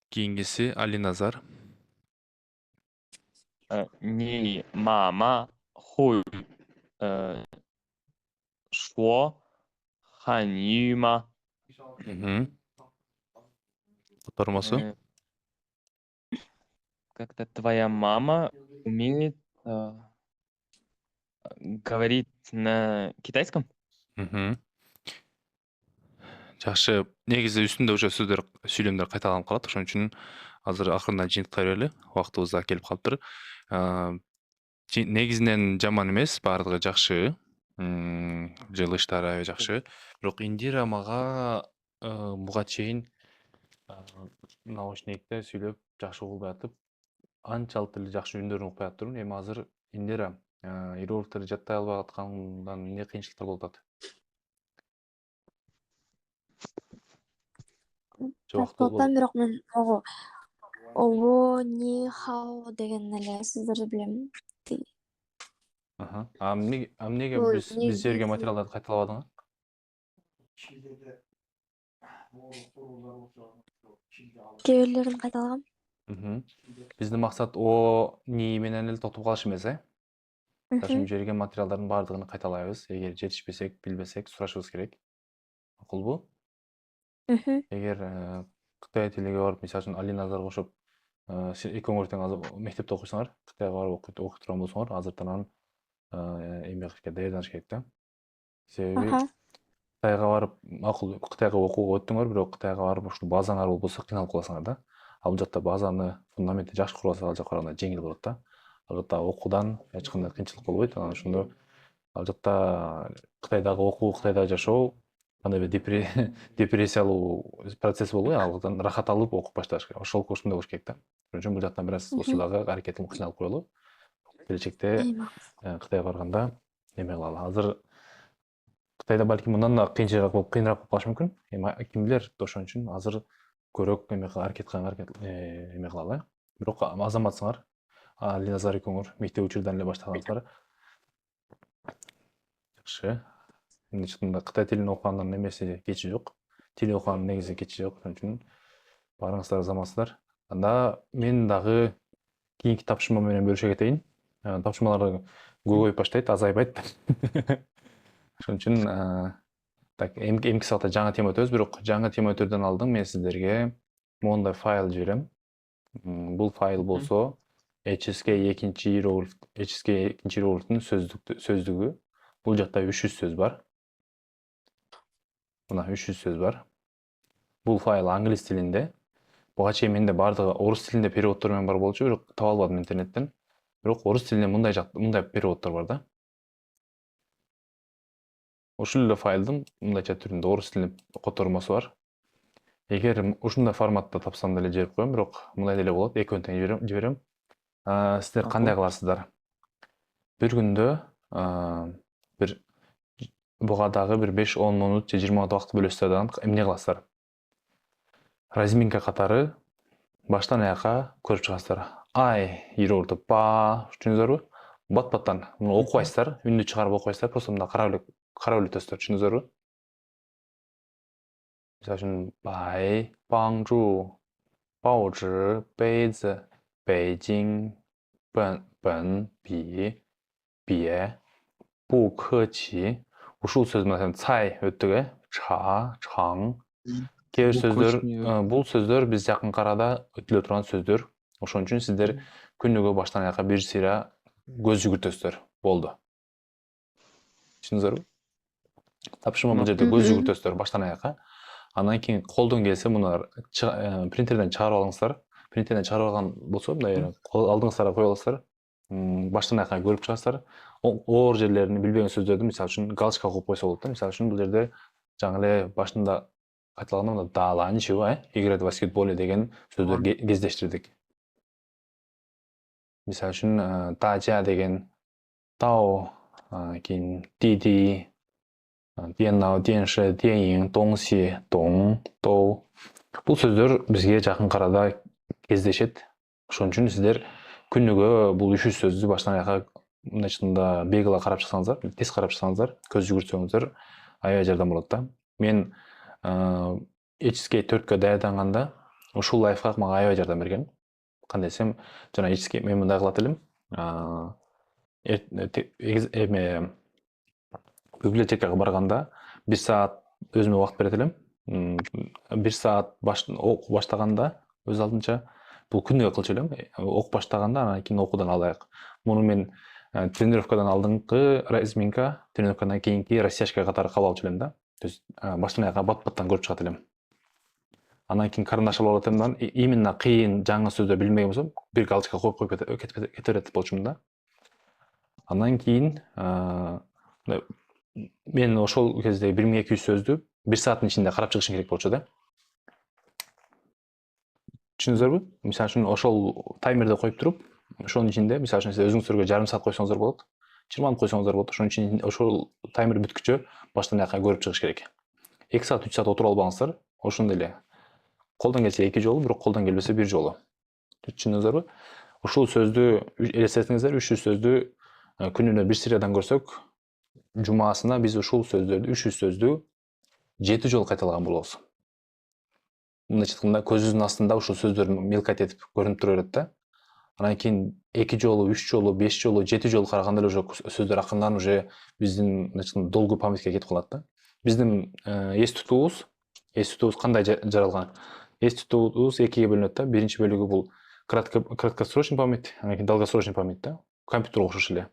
[SPEAKER 1] Кийинкиси Алиназар.
[SPEAKER 7] Ни мама хуй 说汉语吗？
[SPEAKER 1] Котормосу.
[SPEAKER 7] Как-то твоя мама умеет говорить на китайском?
[SPEAKER 1] Жакшы. Негизи үстүндө уже сөздөр, сүйлөмдөр кайталанып калат. Ошон үчүн азыр акырындан жыйынтыктай берели. Убактыбыз да келип калыптыр. Негизинен жаман эмес, баардыгы жакшы. Жылыштары аябай жакшы. Бирок Индира мага буга чейин наушникте сүйлөп жакшы угулбай атып, анчалык эле жакшы үндөрүн укпай аттырмын. Эми азыр Индира иероглифтерди жаттай албай аткандан эмне кыйынчылыктар болуп атат? Жок болбоду.
[SPEAKER 6] Жактан бирок мен ого, ни хао деген эле сөздөрдү билем.
[SPEAKER 1] Эмнеге
[SPEAKER 2] Ой,
[SPEAKER 1] биз жерге материалдарды кайталабадыңар?
[SPEAKER 6] Кээ бирлерин кайталагам.
[SPEAKER 1] Биздин максат о ни менен эле токтоп калыш эмес, Ошон
[SPEAKER 6] Мхм.
[SPEAKER 1] жерге материалдардын баардыгын кайталайбыз. Эгер жетишпесек, билбесек, сурашыбыз керек. Макулбу?
[SPEAKER 6] Мхм.
[SPEAKER 1] Эгер Кытай тилиге барып, мисалы үчүн Алиназар кошуп, экөөңөр тең азыр мектепте окуйсуңар, Кытайга барып окуй турган болсоңор, азыртан эме кылыш керек, даярданыш керек да. Себеби
[SPEAKER 6] Аха.
[SPEAKER 1] Кытайга барып, макул Кытайга окууга өттүңөр, бирок Кытайга барып ушул базаңар болбосо кыйналып каласыңар да. Ал бул жакта базаны, фундаментти жакшы куруп алсак, ал жакка караганда жеңил болот да. Ал жакта окуудан эч кандай кыйынчылык болбойт. Анан ошондо ал жакта Кытайдагы окуу, Кытайда жашоо кандай бир депрессиялуу процесс болбой, алдан рахат алып окуп башташ керек. Ошол ушундай болуш керек да. Ошон үчүн бул жактан бир аз болсо дагы аракетин кыйналып коелу. Келечекте
[SPEAKER 6] Эйма.
[SPEAKER 1] Кытайга барганда эме кылалы. Азыр Кытайда балким мындан да кыйынчыраак болуп калышы мүмкүн. Эми ким билер, ошон үчүн азыр көрөк аракет эме кылалы. Бирок азаматсыңар, Алиназар экөөңөр мектеп учурунан эле баштагансыңар. Жакшы. Эмне чыкканда Кытай тилин окугандан эмеси кечи жок. Тил окуганын негизи кечи жок. Ошон үчүн баарыңыздар азаматсыздар. Анда мен дагы кийинки тапшырма менен бөлүшө кетейин. Тапшырмалар көбөйүп баштайт, азайбайт. Ошон үчүн так, эмки сабакта жаңы тема өтөбүз, бирок жаңы тема өтөрдөн алдын мен сиздерге мондай файл жиберем. Бул файл болсо HSK экинчи иероглифтин сөздүгү. Бул жакта 300 сөз бар. Мына 300 сөз бар. Бул файл англис тилинде. Буга чейин менде бардыгы орус тилинде переводдор менен бар болчу, бирок таба албадым интернеттен. Бирок орус тилинде мындай переводдор бар да. Ушул эле файлдын мындайча түрүндө орус тилинде котормосу бар. Эгер ушундай форматта тапсам деле жиберип коем, бирок мындай деле болот, экөөнү тең жиберем. Сиздер кандай кыласыздар? Бир күндө бир буга дагы бир 5-10 мүнөт же 20 мүнөт убакыт бөлөсүздөр да эмне кыласыздар? Разминка катары баштан аяка көрүп чыгасыздар. Ай, иероглифти ба, түшүндүңүзбү? Бат-баттан муну окубайсыздар, үндү чыгарып окубайсыздар, просто мында карап эле өтөсүздөр, түшүндүңүзбү? Мисалы үчүн бай, баңжу, баожы, бейзи, Бейжиң, бэн, би, бие, бу, кычи. Ушул сөз менен цай өттүгө, ча, чаң. Кээ бир сөздөр, бул сөздөр биз жакынкы арада өтүлө турган сөздөр. Ошон үчүн сиздер күнүгө баштан аяка бир сыйра көз жүгүртөсүздөр. Болду. Түшүндүңүзбү? Тапшырма бул жерде көз жүгүртөсүздөр баштан аяка. Андан кийин колдон келсе муну принтерден чыгарып алыңыздар. Принтерден чыгарып алган болсо, мындай алдыңыздарга коюп аласыздар. Баштан аяка көрүп чыгасыздар. Оор жерлерин билбеген сөздөрдү, мисалы үчүн галочка коюп койсо болот да. Мисалы үчүн бул жерде жаңы эле башында кайталаганда дала ничего, играть в баскетболе деген сөздөр кездештирдик. Мисалы үчүн тажа деген тао, кийин диди, диеннао, диенше, диенин, доңси, доң, доу. Бул сөздөр бизге жакынкы арада кездешет. Ошон үчүн сиздер күнүгө бул 300 сөздү баштан аяка мындайча бегала карап чыксаңыздар, тез карап чыксаңыздар, көз жүгүртсөңүздөр аябай жардам болот да. Мен HSK 4кө даярданганда ушул лайфхак мага аябай жардам берген. Кандай десем, жана HSK мен мындай кылат элем. Библиотекага барганда 1 саат өзүмө убакыт берет элем. 1 саат окуп баштаганда өз алдынча бул күнүгө кылчу элем. Окуп баштаганда анан кийин окуудан алайык. Муну мен тренировкадан алдыңкы разминка, тренировкадан кийинки растяжка катары кабыл алчу элем да. То есть баштан аяка бат-баттан көрүп чыгат элем. Анан кийин карандаш алып алат элем, именно кыйын жаңы сөздү билмеген болсом, бир галочка коюп кете берет болчумун да. Анан кийин мен ошол кезде 1200 сөздү 1 сааттын ичинде карап чыгышым керек болчу да. Түшүндүңүзбү? Мисалы үчүн ошол таймерди коюп туруп, ошонун ичинде, мисалы үчүн сиз өзүңүзгө жарым саат койсоңуздар болот, 20 минут койсоңуздар болот. Ошонун үчүн ошол таймер бүткүчө баштан аяка көрүп чыгыш керек. 2 саат, 3 саат отуруп албаңыздар, ошондой эле. Колдон келсе 2 жолу, бирок колдон келбесе 1 жолу. Түшүндүңүзбү? Ушул сөздү элестетиңиздер, 300 сөздү күнүнө 1 сериядан көрсөк, жумасына биз ушул сөздөрдү, 300 сөздү 7 жолу кайталаган болобуз. Мындайча айтканда көзүбүздүн астында ушул сөздөр мелкать этип көрүнүп тура берет да. Анан кийин 2 жолу, 3 жолу, 5 жолу, 7 жолу караганда эле уже сөздөр акырындан уже биздин долгу памятке кетип калат да. Биздин эс тутуубуз кандай жаралган? Эс тутуубуз 2-ге бөлүнөт да. Биринчи бөлүгү бул краткосрочный память, анан кийин долгосрочный память да. Компьютерге окшош эле.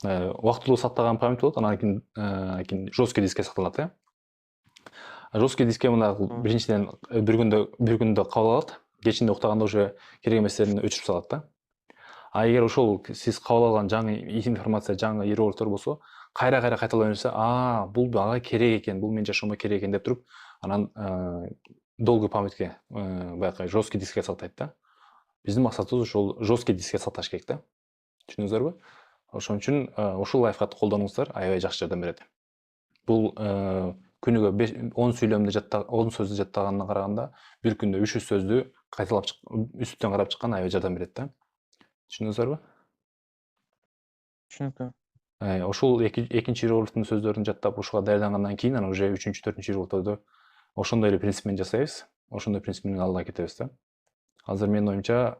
[SPEAKER 1] Убактылуу сактаган память болот, анан кийин жесткий дискке сакталат да. Жесткий дискке мына биринчиден бир күндө кабыл алат, кечинде уктаганда уже керек эместерин өчүрүп салат да. А эгер ошол сиз кабыл алган жаңы информация, жаңы иероглифтер болсо, кайра кайталап берсе, бул мага керек экен, бул менин жашоомо керек экен деп туруп, анан долгу памятке, баягы жесткий дискке сактайт да. Биздин максатыбыз ошол жесткий дискке сакташ керек да. Түшүндүңүздөрбү? Ошон үчүн ушул лайфхакты колдонуңуздар, аябай жакшы жардам берет. Бул күнүгө 10 сүйлөмдү 10 сөздү жаттагандан караганда, бир күндө 300 сөздү кайталап үстүнөн карап чыккан аябай жардам берет да. Түшүндүңүздөрбү?
[SPEAKER 4] Түшүнүктүү.
[SPEAKER 1] Ошол экинчи иероглифтин сөздөрүн жаттап ушуга даярдангандан кийин анан уже 3-4 иероглифтерди ошондой эле принцип менен жасайбыз. Ошондой принцип менен алга кетебиз да. Азыр менин оюмча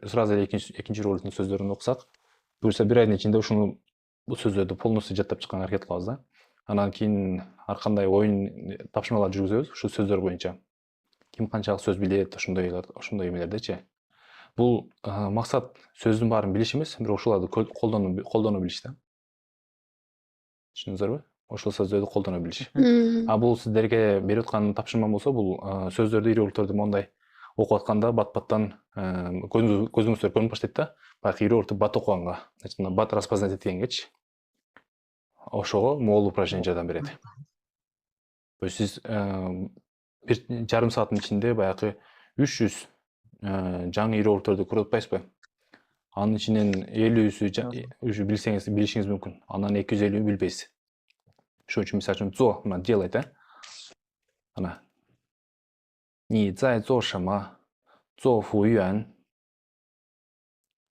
[SPEAKER 1] сразу эле экинчи иероглифтин сөздөрүн окусак, буюрса 1 айдын ичинде ушуну бул сөздөрдү полностью жаттап чыкканга аракет кылабыз да. Анан кийин ар кандай оюн тапшырмалар жүргүзөбүз ушул сөздөр боюнча. Ким канчалык сөз билет, ошондой эмелердечи. Бул максат сөздүн баарын билиш эмес, бирок ошолорду колдоно билиш да. Түшүндүңүздөрбү? Ошол сөздөрдү колдоно билиш. Бул сиздерге берип аткан тапшырма болсо, бул сөздөрдү, иероглифтерди мондай окуп атканда бат-баттан көзүңүздөр көрүнүп баштайт да. Баягы иероглифти бат окуганга, бат распознать эткенгечи. Ошого могул упражнение жардам берет. То есть сиз бир жарым сааттын ичинде баягы 300 жаңы иероглифтерди көрүп атпайсызбы? Анын ичинен 50-сү уже билишиңиз мүмкүн. Анан 250-ün билбейсиз. Ошон үчүн мисалы үчүн зо мына делать да. Ана. Ни зай зо шама? Зо фу юан.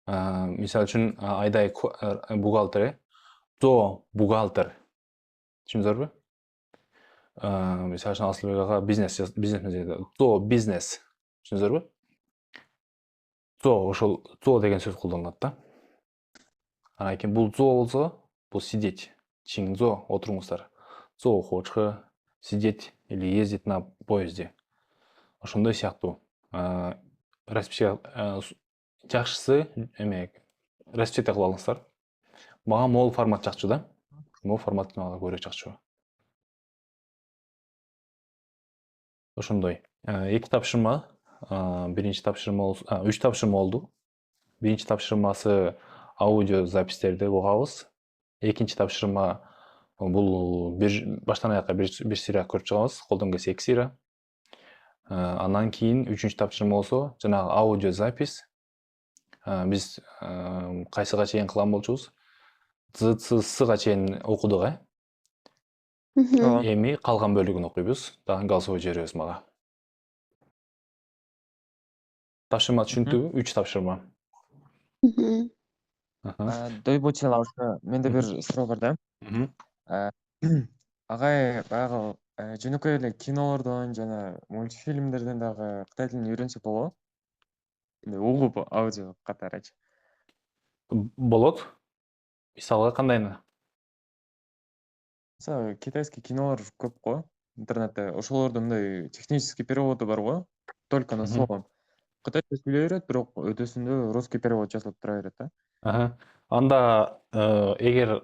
[SPEAKER 1] Мисалы үчүн айдай бухгалтер. Зо бухгалтер. Түшүндүңүздөрбү? Мисалы үчүн Асылбек ага бизнес менен зо бизнес. Түшүндүңүздөрбү? Зо ошол зо деген сөз колдонулат да. Анан кийин бул зо болсо, бул сидеть. Чинзо отуруңуздар. Зо хочхы сидеть или ездить на поезде. Ошондой сыяктуу. Жакшысы распечатка кылып алыңыздар. Мага могул формат жакчу да. Могул формат мага көбүрөөк жакчу. Ошондой. 2 тапшырма. Биринчи тапшырма 3 тапшырма болду. Биринчи тапшырмасы аудио запистерди угабыз. Экинчи тапшырма бул баштан аякка бир серия көрүп чыгабыз, колдон келсе 2 серия. Андан кийин 3-үнчү тапшырма болсо, жанагы аудио запись. Биз кайсыга чейин кылган болчубуз? ЦЦСга чейин окудук, Эми калган бөлүгүн окуйбуз. Дагы голосовой жиберебиз мага. Тапшырма түшүнүктүүбү? 3 тапшырма.
[SPEAKER 4] Дойбочел алса, менде бир суроо бар да. Агай баягы жөнөкөй эле кинолордон жана мультфильмдерден дагы кытай тилин үйрөнсөк болобу? Угуп аудио катарычы.
[SPEAKER 1] Болот. Мисалга кандайны?
[SPEAKER 4] Мисалы, китайский кинолор көп го интернетте. Ошолордун мындай технический переводу бар го, только на слово. Кытайча сүйлөй берет, бирок өтөсүндө русский перевод жазылып тура берет да.
[SPEAKER 1] Анда эгер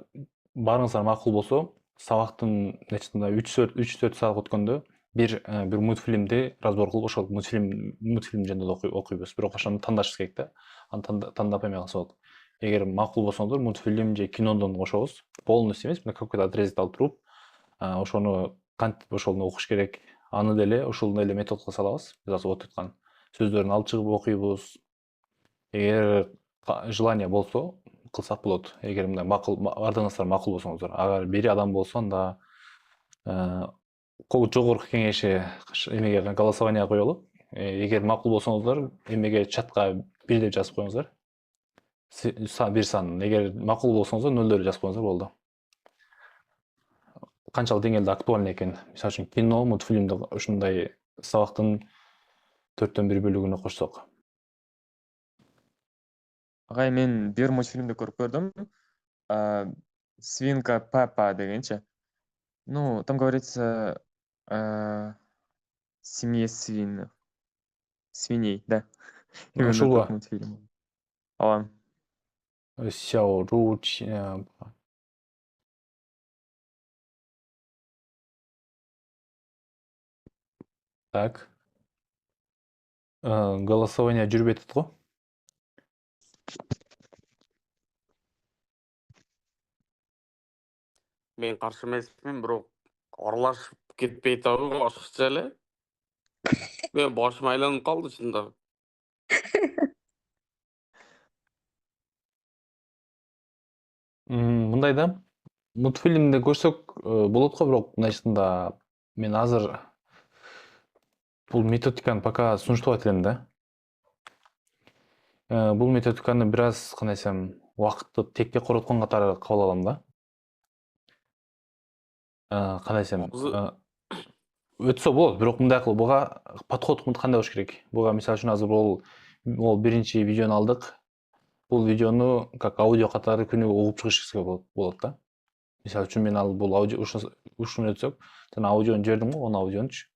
[SPEAKER 1] барыңыздар макул болсо, сабактын нечинде 3-4 саат өткөндө бир мультфильмди разбор кылып ошол мультфильм жөнүндө окуйбуз. Бирок ошону тандашыбыз керек да. Аны тандап эме кылса болот. Эгер макул болсоңуздар, мультфильм же кинодон кошобуз. Полностью эмес, какой-то отрезок алып туруп, ошону кантип ошону окуш керек, аны деле ошол эле методко салабыз. Биз азыр отуп аткан сөздөрүн алып чыгып окуйбуз. Эгер желание болсо кылсак болот. Эгер мындай макул, бардыгыңыздар макул болсоңуздар. Агар бири адам болсо, анда жогорку кеңеши эмеге голосование коелу. Эгер макул болсоңуздар, эмеге чатка 1 деп жазып коюңуздар. Бир сан. Эгер макул болсоңуздар 0 деп жазып коюңуздар болду. Канчалык деңгээлде актуален экен. Мисалы үчүн кино, мультфильмди ушундай сабактын 4-төн 1 бөлүгүнө кошсок.
[SPEAKER 4] Агай, мен бир мультфильмди көрүп көрдүм. Свинка Пеппа дегенчи. Ну, там говорится семье свиней, да. Именно
[SPEAKER 1] Ушул
[SPEAKER 4] этот мультфильм. Алам.
[SPEAKER 1] Сяо Руч. Так. Голосование жүрүп атат го.
[SPEAKER 3] Мен каршы эмесмин, бирок аралашып кетпей атабы ашыкча эле. Мен башым айланып калды чындап.
[SPEAKER 1] Мындай да, мультфильмди көрсөк болот го, бирок мындайчында мен азыр бул методиканы пока сунуштабайт элем да. Бул методиканы бир аз кандай десем, убакытты текке короткон катары кабыл алам да. Кандай десем, өтсө болот, бирок мындай кылып, буга подход кандай болуш керек? Буга мисалы үчүн азыр бул биринчи видеону алдык. Бул видеону как аудио катары күнүгө угуп чыгышыбызга болот да. Мисалы үчүн мен ал бул аудио ушуну өтсөк, жана аудиону жибердим го, onu аудионучу.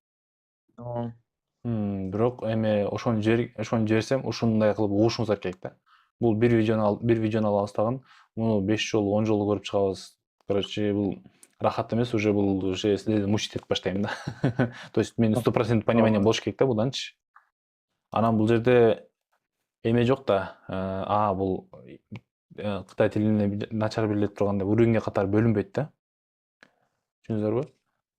[SPEAKER 1] Бирок эме ошону жиберсем, ушундай кылып угушубузга керек да. Бул бир видеону алабыз тагын, муну 5 жолу, 10 жолу көрүп чыгабыз. Короче, бул рахат эмес, бул уже силерди мучить этип баштайм да. То есть мен 100% понимание болуш керек да буданчы. Анан бул жерде эме жок да. Бул Кытай тилине начар билет турганда уровеньге катары бөлүнбөйт да. Түшүндүңүзбү?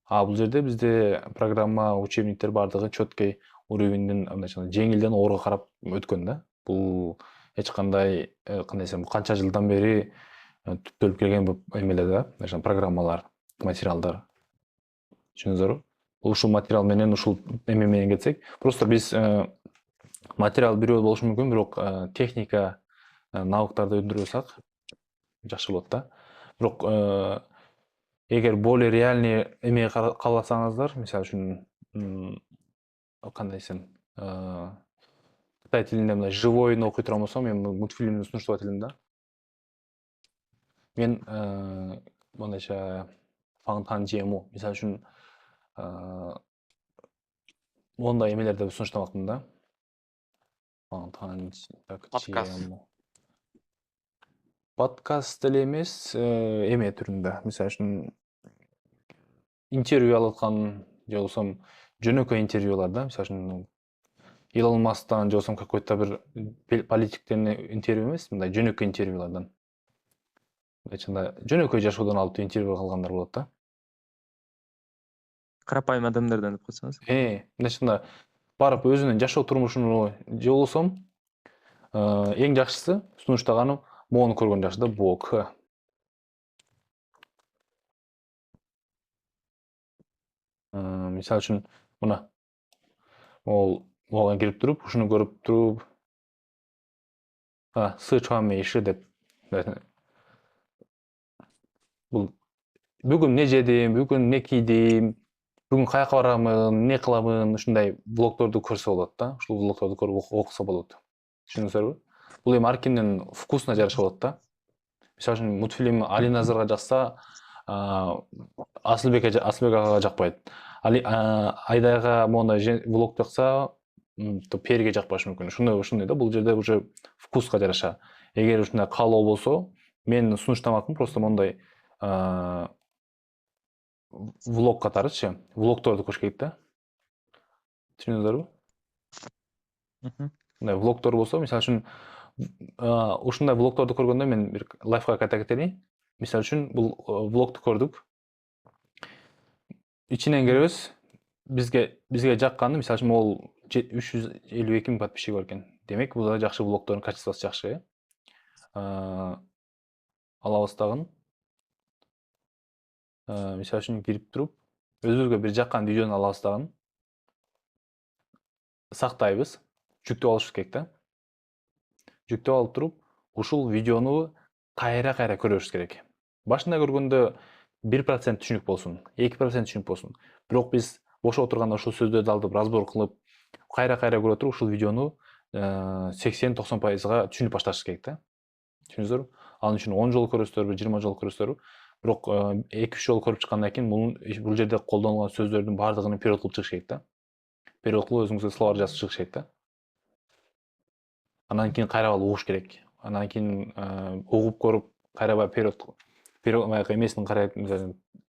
[SPEAKER 1] Бул жерде бизде программа, учебниктер бардыгы чөткөй уровеньден, мындайча жеңилден ооруга карап өткөн да. Бул эч кандай, кандай десем, канча жылдан бери түптөлүп келген эмелер да, программалар, материалдар. Түшүндүңүзбү? Ушул материал менен, ушул эме менен кетсек, просто биз материал бирөө болушу мүмкүн, бирок техника, навыктарды өндүрүп алсак жакшы болот да. Бирок эгер более реальный эмеге кааласаңыздар, мисалы үчүн кандай десем, Кытай тилинде мындай живойну окуй турган болсом, мен мультфильмди сунуштабайт элем да. Мен мындайча Фаңтан Жему, мисалы үчүн ондай эмелерди сунуштабакмын да. Фаңтан Жему. Подкаст деле эмес, эме түрүндө. Мисалы үчүн интервью алып аткан, же болбосо жөнөкөй интервьюлар да. Мисалы үчүн Илон Масктан, же болбосо какой-то бир политиктен интервью эмес, мындай жөнөкөй интервьюлардан. Мындайча жөнөкөй жашоодон алып интервью кылгандар болот да.
[SPEAKER 4] Карапайым адамдардан деп койсоңуз.
[SPEAKER 1] Мындайча барып өзүнүн жашоо турмушуну же болсо эң жакшысы сунуштаганым мону көргөн жакшы да, блог. Мисалы үчүн мына ого кирип туруп, ушуну көрүп туруп, Сычуан мейши деп. Бул бүгүн не жедим, бүгүн не кийдим, бүгүн каяка барамын, не кыламын, ушундай блогторду көрсө болот да. Ушул блогторду көрүп окуса болот. Түшүндүңүздөрбү? Бул эми ар кимдин вкусуна жараша болот да. Мисалы үчүн мультфильм Али Назарга жакса, Асылбек ага жакпайт. Айдайга мондай блог жакса, Периге жакпашы мүмкүн. Ушундай да, бул жерде уже вкуска жараша. Эгер ушундай каалоо болсо, мен сунуштамакмын, просто мондай влог катарычы, влогторду көрүш керек да. Түшүнүңүздөрбү? Мындай влогтор болсо, мисалы үчүн, ушундай влогторду көргөндө мен бир лайфхак айта кетелин. Мисалы үчүн, бул влогду көрдүк. Ичинен керебиз. Бизге жакканы, мисалы үчүн, ол 352 миң подписчиги бар экен. Демек, бул да жакшы влогтордун качествосу жакшы. Алабыз дагы. Мисалы үчүн кирип туруп, өзүбүзгө бир жаккан видеону алабыз дагы. Сактайбыз. Жүктөп алышыбыз керек да. Жүктөп алып туруп, ушул видеону кайра-кайра көрүшүбүз керек. Башында көргөндө 1% түшүнүк болсун, 2% түшүнүк болсун. Бирок биз бош отурганда ушул сөздөрдү алып разбор кылып, кайра-кайра көрө туруп, ушул видеону 80-90%га түшүнүп башташыбыз керек да. Түшүнүңүздөрбү? Ал үчүн 10 жолу көрөсүздөрбү, 20 жолу көрөсүздөрбү? Бирок 2-3 жолу көрүп чыккандан кийин бул жерде колдонулган сөздөрдүн баардыгын перевод кылып чыгыш керек да. Перевод кылып өзүңүзгө словарь жазып чыгыш керек да. Анан кийин кайрап алып угуш керек. Анан кийин угуп көрүп, кайрабай перевод эмесин карап,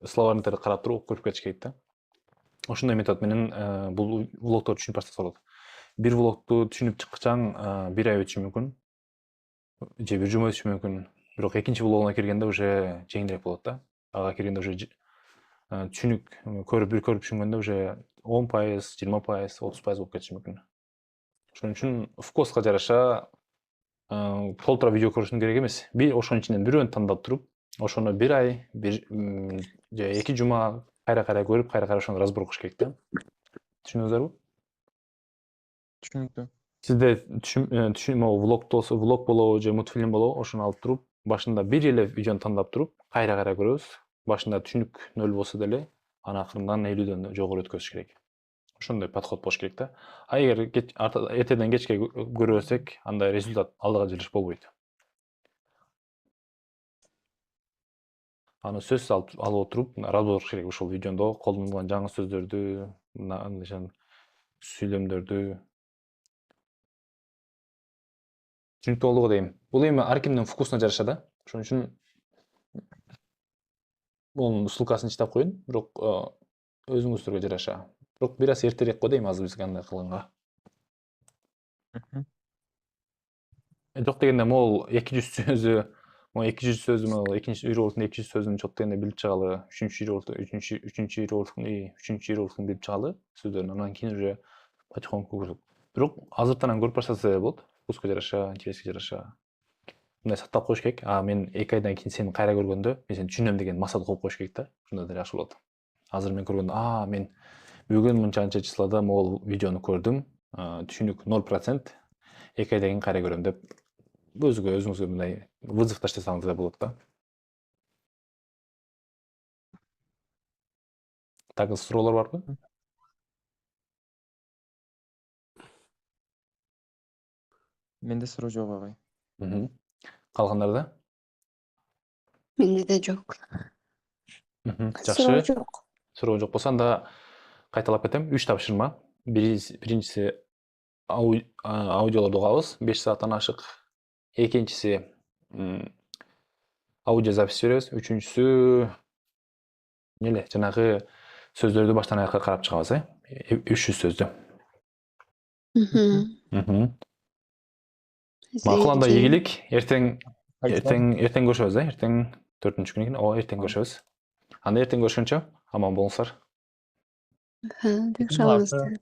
[SPEAKER 1] словарьды карап туруп көрүп кетиш керек да. Ошондой метод менен бул влогторду түшүнүп баштаса болот. Бир влогду түшүнүп чыккачаң 1 ай өтүшү мүмкүн. Же 1 жума өтүшү мүмкүн. Бирок экинчи влогуна киргенде уже жеңилирээк болот да. Ага киргенде уже түшүнүк көрүп түшүнгөндө уже 10%, 20%, 30% болуп кетиши мүмкүн. Ошон үчүн вкуска жараша толтура видео көрүшүң керек эмес. Ошонун ичинен бирөөнү тандап туруп, ошону 1 ай, же 2 жума кайра-кайра көрүп, кайра-кайра ошону разбор кылыш керек да. Түшүндүңүздөрбү?
[SPEAKER 4] Түшүнүктүү.
[SPEAKER 1] Сизде влог болобу же мультфильм болобу, ошону алып туруп, башында бир эле видеону тандап туруп, кайра-кайра көрөбүз. Башында түшүнүк 0 болсо деле, анан акырындан 50дөн жогору өткөзүш керек. Ошондой подход болуш керек да. А эгер эртеден кечке көрөбөзсек, андай результат алдыга жылыш болбойт. Аны сөз алып отуруп, разбор кылыш керек ушул видеондо колдонулган жаңы сөздөрдү, сүйлөмдөрдү. Түшүнүктүү болдуго дейм. Бул эми ар кимдин вкусуна жараша да. Ошон үчүн монун ссылкасын читап коеюн, бирок өзүңүздөргө жараша. Бирок бир аз эртерээк го дейм азыр бизге андай кылганга. Жок дегенде могул 200 сөзү, могул экинчи иероглифтин 200 сөзүн жок дегенде билип чыгалы, үчүнчү иероглифтин билип чыгалы сөздөрүн, анан кийин уже потихоньку. Бирок азыртан көрүп баштаса болот. Вкуска жараша, интереске жараша. Мындай сактап коюш керек. Мен 2 айдан кийин сени кайра көргөндө мен сени түшүнөм деген максат коюп коюш керек да. Ошондо да жакшы болот. Азыр мен көргөндө, мен бүгүн мынчанча числода могул видеону көрдүм. Түшүнүк 0%. 2 айдан кийин кайра көрөм деп өзүңүзгө мындай вызов таштасаңыз да болот да. Так, суроолор барбы?
[SPEAKER 4] Менде суроо жок агай.
[SPEAKER 1] Калгандарда?
[SPEAKER 2] Менде де жок.
[SPEAKER 1] Жакшы.
[SPEAKER 6] жок.
[SPEAKER 1] Суроо жок болсо анда кайталап кетем. 3 тапшырма. Биринчиси аудиолорду угабыз 5 сааттан ашык. Экинчиси аудио запись беребиз. Үчүнчүсү жанагы сөздөрдү баштан аякка карап чыгабыз, 300 сөздү. Макул, анда ийгилик. Эртең көрүшөбүз, эртең 4-күн экен. Эртең көрүшөбүз. Анда эртең көрүшкөнчө аман болуңуздар.
[SPEAKER 2] Сак болуңуздар.